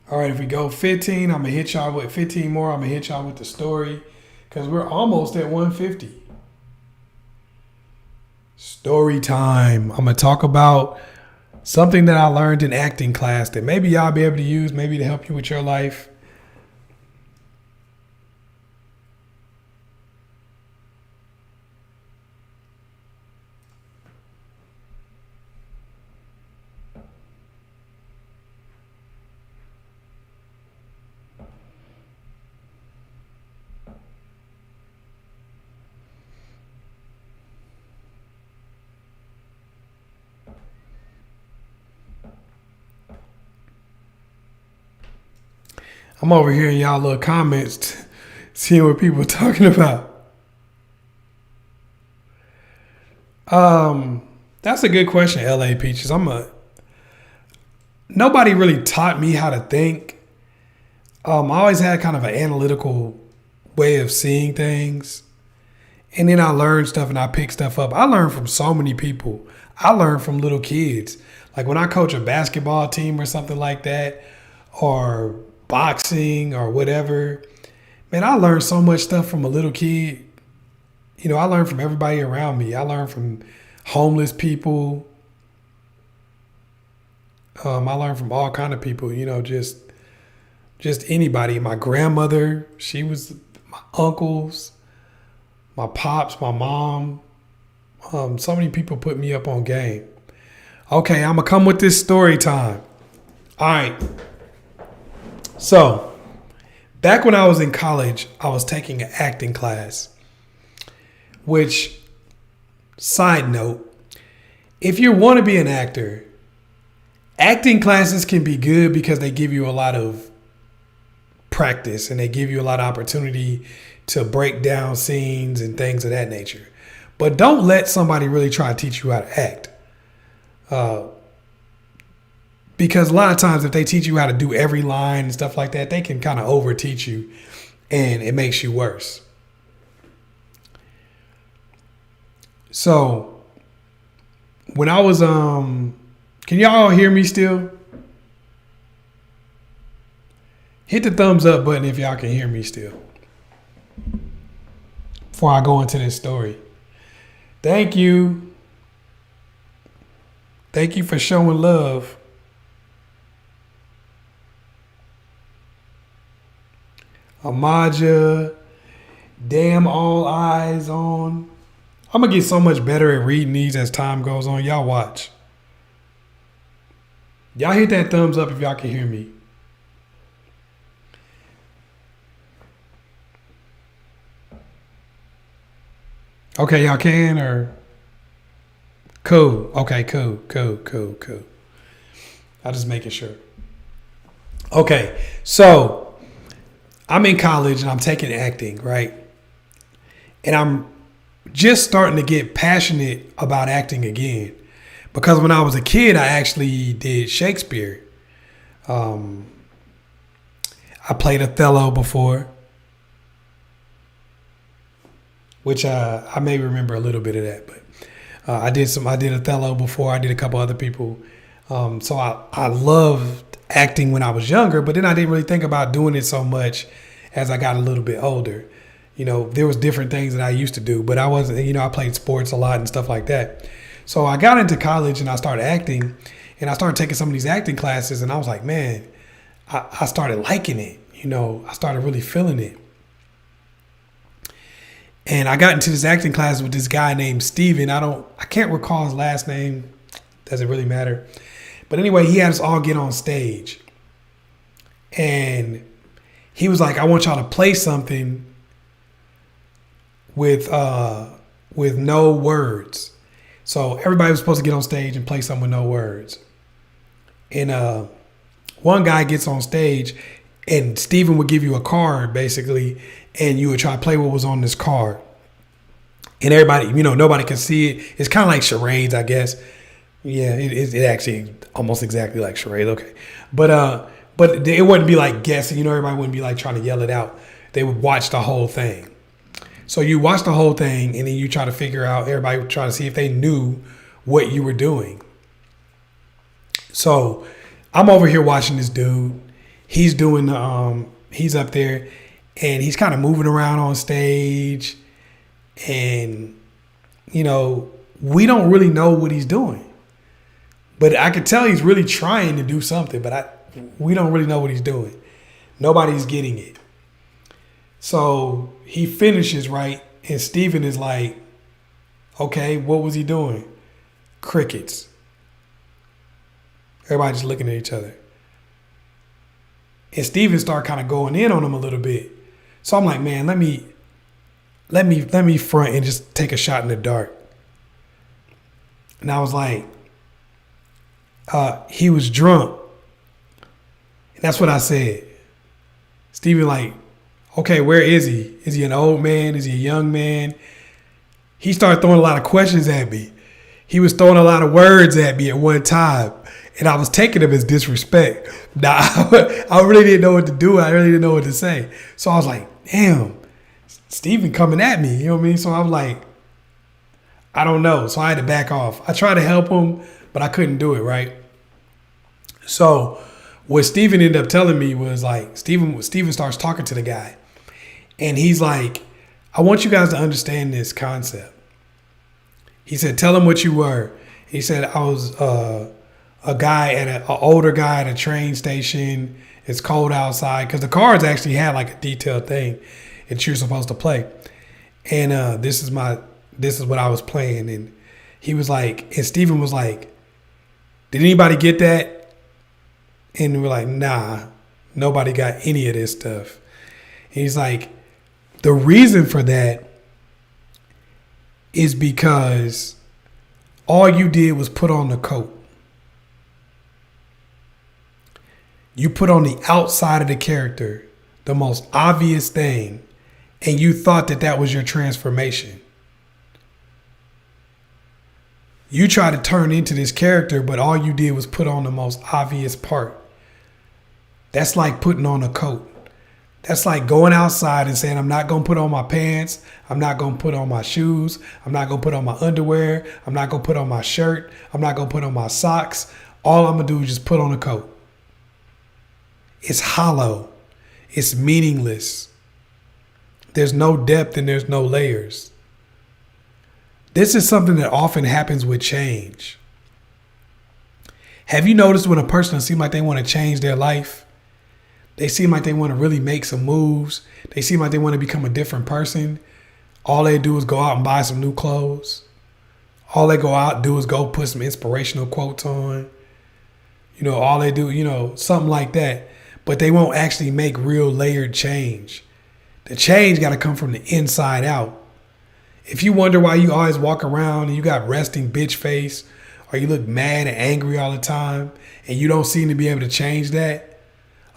All right, if we go 15, I'm going to hit y'all with 15 more. I'm going to hit y'all with the story because we're almost at 150. Story time. I'm going to talk about something that I learned in acting class that maybe y'all be able to use, maybe to help you with your life. I'm over here in y'all little comments, seeing what people are talking about. That's a good question, LA Peaches. Nobody really taught me how to think. I always had kind of an analytical way of seeing things. And then I learned stuff and I picked stuff up. I learned from so many people. I learned from little kids. Like when I coach a basketball team or something like that, or boxing or whatever, man, I learned so much stuff from a little kid. You know, I learned from everybody around me. I learned from homeless people. I learned from all kind of people, you know, just anybody. My grandmother, my uncles, my pops, my mom. So many people put me up on game. Okay, I'm going to come with this story time. All right. So, back when I was in college, I was taking an acting class. Which, side note, if you want to be an actor, acting classes can be good because they give you a lot of practice and they give you a lot of opportunity to break down scenes and things of that nature. But don't let somebody really try to teach you how to act. Because a lot of times if they teach you how to do every line and stuff like that, they can kind of over teach you and it makes you worse. So when I was, can y'all hear me still? Hit the thumbs up button if y'all can hear me still. Before I go into this story. Thank you. Thank you for showing love. Amaja, damn, all eyes on. I'm going to get so much better at reading these as time goes on. Y'all watch. Y'all hit that thumbs up if y'all can hear me. Okay, y'all can or? Cool. Okay, cool. I'm just making sure. Okay, so I'm in college and I'm taking acting, right? And I'm just starting to get passionate about acting again. Because when I was a kid, I actually did Shakespeare. I played Othello before. Which I may remember a little bit of that, but I did Othello before. I did a couple other people. So I loved acting when I was younger, but then I didn't really think about doing it so much as I got a little bit older. You know, there was different things that I used to do, but I wasn't, you know, I played sports a lot and stuff like that. So I got into college and I started acting and I started taking some of these acting classes and I was like, man, I started liking it. You know, I started really feeling it. And I got into this acting class with this guy named Steven. I can't recall his last name. Doesn't really matter. But anyway, he had us all get on stage. And he was like, I want y'all to play something with no words. So everybody was supposed to get on stage and play something with no words. And one guy gets on stage and Steven would give you a card basically, and you would try to play what was on this card. And everybody, you know, nobody can see it. It's kind of like charades, I guess. Yeah, it actually almost exactly like charades. Okay. But it wouldn't be like guessing, you know, everybody wouldn't be like trying to yell it out. They would watch the whole thing. So you watch the whole thing and then you try to figure out, everybody would try to see if they knew what you were doing. So I'm over here watching this dude. He's doing he's up there and he's kind of moving around on stage and, you know, we don't really know what he's doing, but I could tell he's really trying to do something, but we don't really know what he's doing. Nobody's getting it. So he finishes, right? And Steven is like, okay, what was he doing? Crickets. Everybody just looking at each other. And Steven started kind of going in on him a little bit. So I'm like, man, let me front and just take a shot in the dark. And I was like, he was drunk. And that's what I said. Steven like, okay, where is he? Is he an old man? Is he a young man? He started throwing a lot of questions at me. He was throwing a lot of words at me at one time. And I was taking them as disrespect. Now, I really didn't know what to do. I really didn't know what to say. So I was like, damn, Steven coming at me. You know what I mean? So I was like, I don't know. So I had to back off. I tried to help him, but I couldn't do it, right? So what Steven ended up telling me was like, Steven starts talking to the guy. And he's like, I want you guys to understand this concept. He said, tell him what you were. He said, I was a guy an older guy at a train station. It's cold outside because the cards actually had like a detailed thing that you're supposed to play. And this is what I was playing. And he was like, and Steven was like, did anybody get that? And we're like, nah, nobody got any of this stuff. And he's like, the reason for that is because all you did was put on the coat. You put on the outside of the character, the most obvious thing, and you thought that that was your transformation. You tried to turn into this character, but all you did was put on the most obvious part. That's like putting on a coat. That's like going outside and saying, I'm not going to put on my pants. I'm not going to put on my shoes. I'm not going to put on my underwear. I'm not going to put on my shirt. I'm not going to put on my socks. All I'm going to do is just put on a coat. It's hollow. It's meaningless. There's no depth and there's no layers. This is something that often happens with change. Have you noticed when a person seems like they want to change their life? They seem like they want to really make some moves. They seem like they want to become a different person. All they do is go out and buy some new clothes. All they go out and do is go put some inspirational quotes on. All they do, something like that. But they won't actually make real layered change. The change got to come from the inside out. If you wonder why you always walk around and you got resting bitch face, or you look mad and angry all the time, and you don't seem to be able to change that,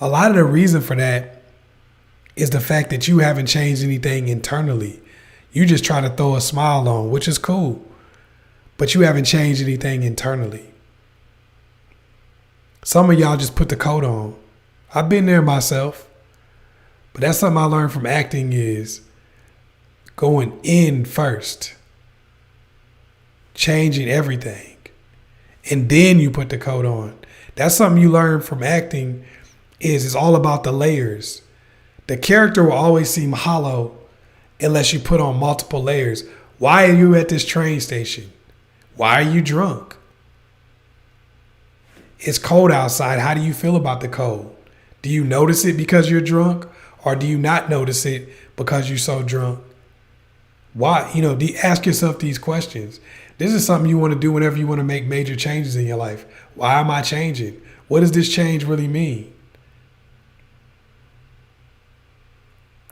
a lot of the reason for that is the fact that you haven't changed anything internally. You just try to throw a smile on, which is cool, but you haven't changed anything internally. Some of y'all just put the coat on. I've been there myself, but that's something I learned from acting is going in first, changing everything, and then you put the coat on. That's something you learn from acting is it's all about the layers. The character will always seem hollow unless you put on multiple layers. Why are you at this train station? Why are you drunk? It's cold outside. How do you feel about the cold? Do you notice it because you're drunk, or do you not notice it because you're so drunk? Why? Ask yourself these questions. This is something you want to do whenever you want to make major changes in your life. Why am I changing? What does this change really mean?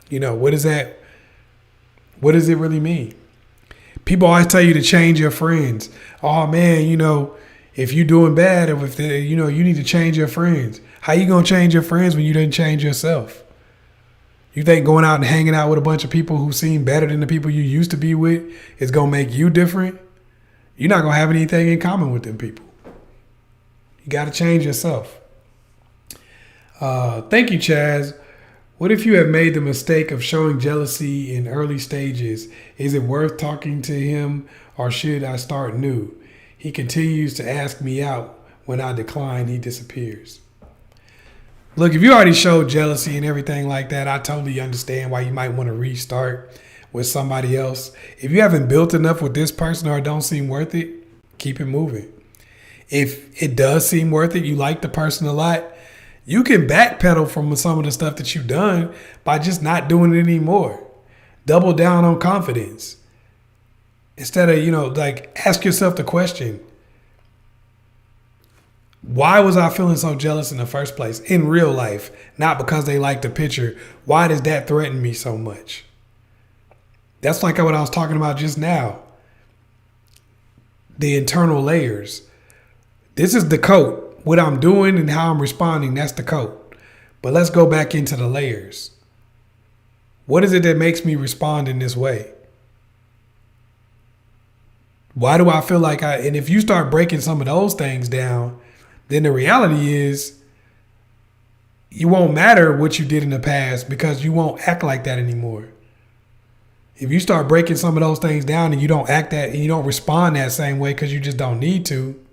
What is that? What does it really mean? People always tell you to change your friends. Oh man, if you're doing bad, or if you need to change your friends. How you gonna change your friends when you didn't change yourself? You think going out and hanging out with a bunch of people who seem better than the people you used to be with is gonna make you different? You're not gonna have anything in common with them people. You gotta change yourself. Thank you, Chazz. What if you have made the mistake of showing jealousy in early stages? Is it worth talking to him, or should I start new? He continues to ask me out. When I decline, he disappears. Look, if you already showed jealousy and everything like that, I totally understand why you might want to restart with somebody else. If you haven't built enough with this person or it don't seem worth it, keep it moving. If it does seem worth it, you like the person a lot, you can backpedal from some of the stuff that you've done by just not doing it anymore. Double down on confidence. Instead of, ask yourself the question, why was I feeling so jealous in the first place in real life? Not because they liked the picture. Why does that threaten me so much? That's like what I was talking about just now. The internal layers. This is the coat. What I'm doing and how I'm responding, that's the coat. But let's go back into the layers. What is it that makes me respond in this way? Why do I feel like and if you start breaking some of those things down, then the reality is you won't matter what you did in the past because you won't act like that anymore. If you start breaking some of those things down and you don't act that and you don't respond that same way because you just don't need to,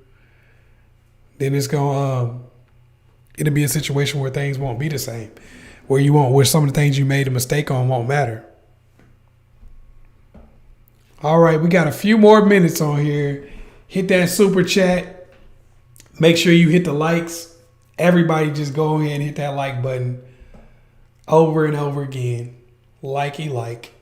then it's going it'll be a situation where things won't be the same. Where some of the things you made a mistake on won't matter. All right, we got a few more minutes on here. Hit that super chat. Make sure you hit the likes. Everybody just go ahead and hit that like button over and over again. Likey like.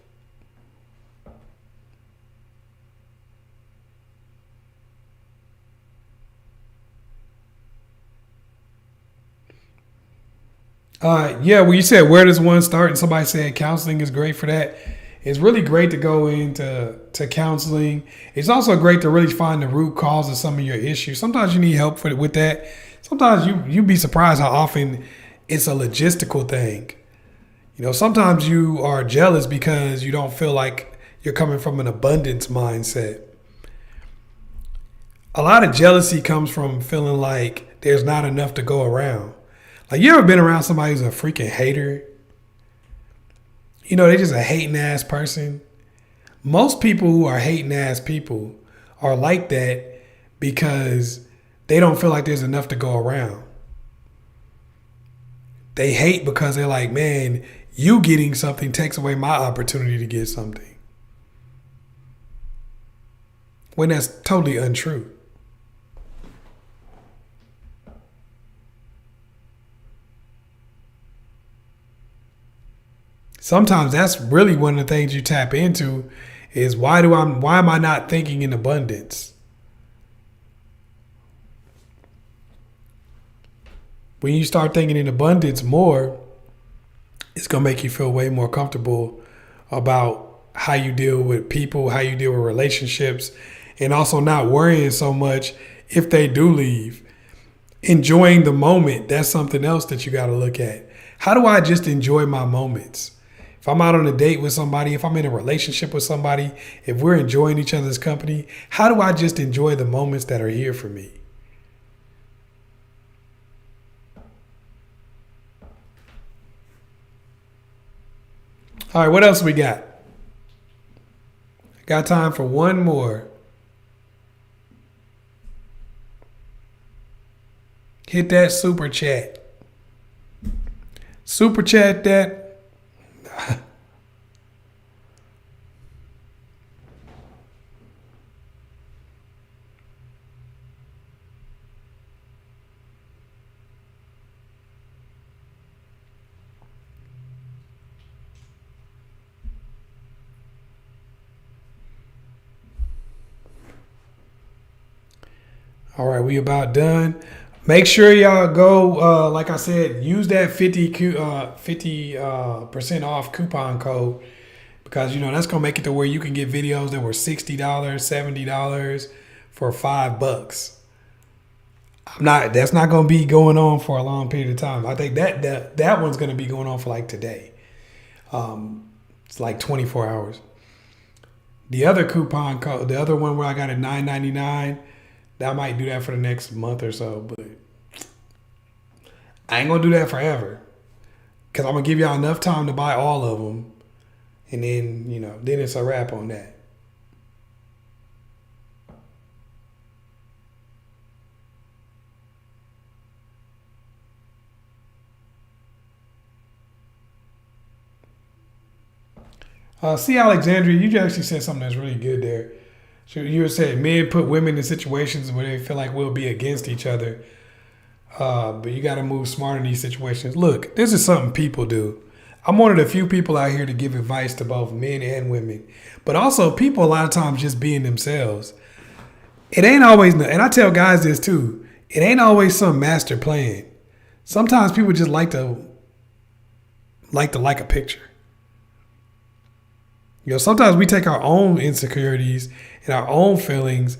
Yeah, well, you said, where does one start? And somebody said counseling is great for that. It's really great to go into counseling. It's also great to really find the root cause of some of your issues. Sometimes you need help with that. Sometimes you'd be surprised how often it's a logistical thing. You know, sometimes you are jealous because you don't feel like you're coming from an abundance mindset. A lot of jealousy comes from feeling like there's not enough to go around. Like, you ever been around somebody who's a freaking hater? You know, they're just a hating ass person. Most people who are hating ass people are like that because they don't feel like there's enough to go around. They hate because they're like, man, you getting something takes away my opportunity to get something. When that's totally untrue. Sometimes that's really one of the things you tap into is why am I not thinking in abundance? When you start thinking in abundance more, it's going to make you feel way more comfortable about how you deal with people, how you deal with relationships, and also not worrying so much if they do leave. Enjoying the moment, that's something else that you got to look at. How do I just enjoy my moments? If I'm out on a date with somebody, if I'm in a relationship with somebody, if we're enjoying each other's company, how do I just enjoy the moments that are here for me? All right, what else we got? I got time for one more. Hit that super chat. Super chat that. All right, we about done. Make sure y'all go, like I said, use that 50% off coupon code because, you know, that's going to make it to where you can get videos that were $60, $70 for $5. That's not going to be going on for a long period of time. I think that one's going to be going on for like today. It's like 24 hours. The other coupon code, the other one where I got it $9.99, that might do that for the next month or so, but I ain't gonna do that forever because I'm gonna give y'all enough time to buy all of them, and then, you know, then it's a wrap on that. See, Alexandria, you actually said something that's really good there. So you said men put women in situations where they feel like we'll be against each other. But you got to move smart in these situations. Look, this is something people do. I'm one of the few people out here to give advice to both men and women. But also people a lot of times just being themselves. It ain't always, and I tell guys this too, it ain't always some master plan. Sometimes people just like a picture. You know, sometimes we take our own insecurities and our own feelings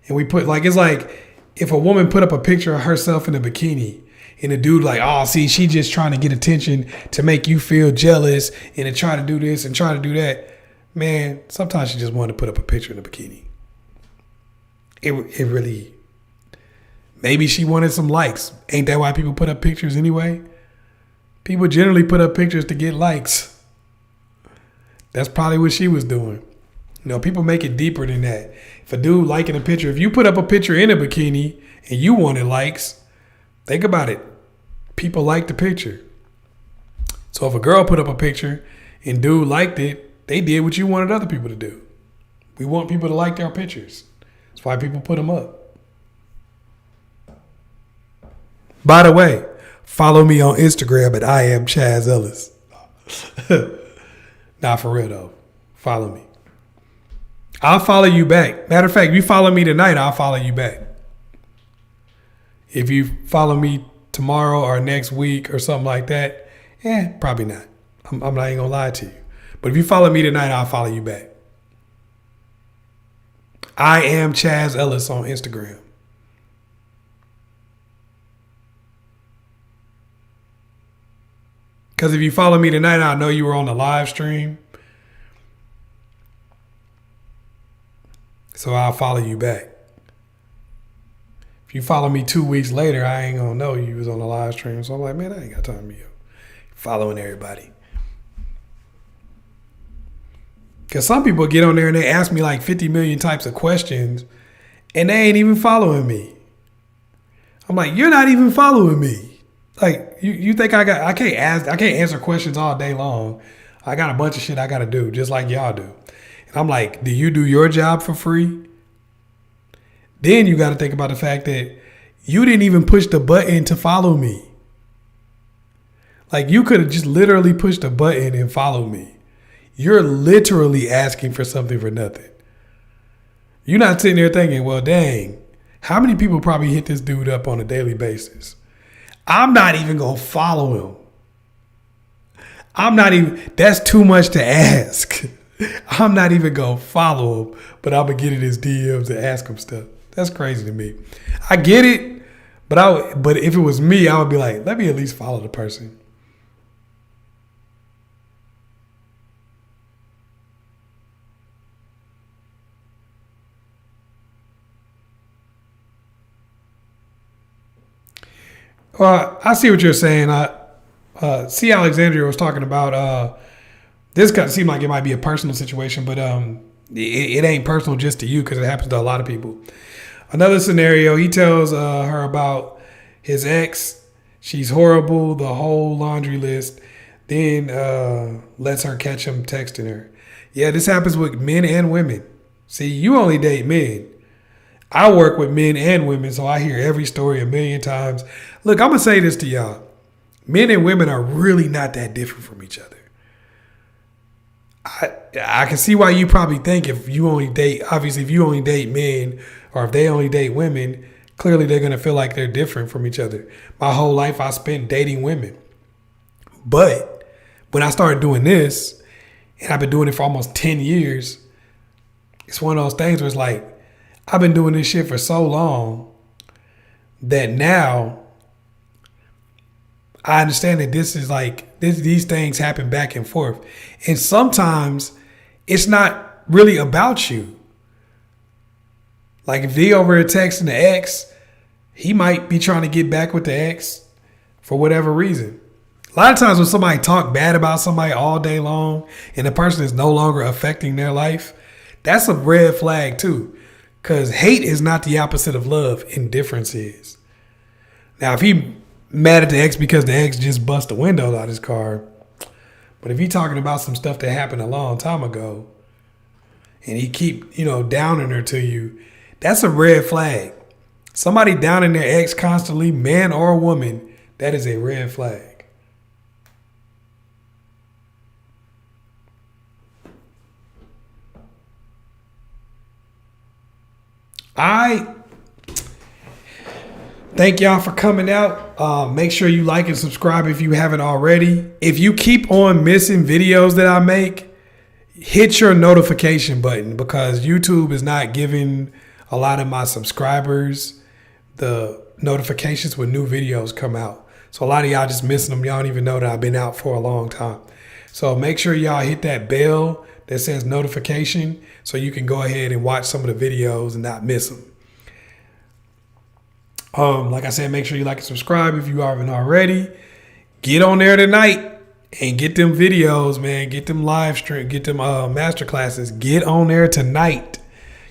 and we put, like, it's like if a woman put up a picture of herself in a bikini And the dude like, oh, see, she just trying to get attention to make you feel jealous and to try to do this and try to do that. Man, sometimes she just wanted to put up a picture in a bikini. It really, maybe she wanted some likes. Ain't that why people put up pictures anyway? People generally put up pictures to get likes. That's probably what she was doing. You know, people make it deeper than that. If a dude liking a picture, if you put up a picture in a bikini and you wanted likes, think about it. People like the picture. So if a girl put up a picture and dude liked it, they did what you wanted other people to do. We want people to like our pictures. That's why people put them up. By the way, follow me on Instagram at AskChazzEllis. Nah, for real though. Follow me. I'll follow you back. Matter of fact, if you follow me tonight, I'll follow you back. If you follow me tomorrow or next week or something like that, probably not. I'm not even gonna lie to you. But if you follow me tonight, I'll follow you back. I am Chazz Ellis on Instagram. Because if you follow me tonight, I know you were on the live stream. So I'll follow you back. If you follow me 2 weeks later, I ain't gonna know you was on the live stream. So I'm like, man, I ain't got time to be following everybody. Because some people get on there and they ask me like 50 million types of questions and they ain't even following me. I'm like, you're not even following me. Like, you think I can't answer questions all day long. I got a bunch of shit I got to do, just like y'all do. And I'm like, do you do your job for free? Then you got to think about the fact that you didn't even push the button to follow me. Like, you could have just literally pushed a button and followed me. You're literally asking for something for nothing. You're not sitting there thinking, well, dang, how many people probably hit this dude up on a daily basis? I'm not even going to follow him. That's too much to ask. I'm not even going to follow him, but I'm going to get in his DMs and ask him stuff. That's crazy to me. I get it, but if it was me, I would be like, let me at least follow the person. Well, I see what you're saying. C. Alexandria was talking about this kind of seemed like it might be a personal situation, but it ain't personal just to you because it happens to a lot of people. Another scenario, he tells her about his ex. She's horrible, the whole laundry list. Then lets her catch him texting her. Yeah, this happens with men and women. See, you only date men. I work with men and women, so I hear every story a million times. Look, I'm going to say this to y'all. Men and women are really not that different from each other. I can see why you probably think if you only date men or if they only date women, clearly they're going to feel like they're different from each other. My whole life I spent dating women. But when I started doing this, and I've been doing it for almost 10 years, it's one of those things where it's like, I've been doing this shit for so long that now I understand that this is like, these things happen back and forth. And sometimes it's not really about you. Like if he over here texting the ex, he might be trying to get back with the ex for whatever reason. A lot of times when somebody talk bad about somebody all day long and the person is no longer affecting their life, that's a red flag too. Because hate is not the opposite of love. Indifference is. Now, if he mad at the ex because the ex just bust the windows out his car, but if he talking about some stuff that happened a long time ago and he keep, downing her to you, that's a red flag. Somebody downing their ex constantly, man or woman, that is a red flag. I thank y'all for coming out. Make sure you like and subscribe if you haven't already. If you keep on missing videos that I make, hit your notification button because YouTube is not giving a lot of my subscribers the notifications when new videos come out. So a lot of y'all just missing them. Y'all don't even know that I've been out for a long time. So make sure y'all hit that bell that says notification so you can go ahead and watch some of the videos and not miss them. Like I said, make sure you like and subscribe if you haven't already. Get on there tonight and get them videos, man. Get them live stream, get them master classes. Get on there tonight.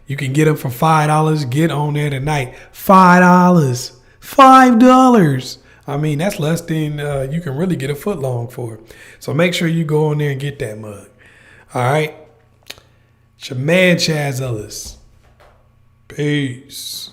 You can get them for $5. Get on there tonight. $5. $5. I mean, that's less than you can really get a foot long for. So make sure you go on there and get that mug. All right. It's your man, Chazz Ellis. Peace.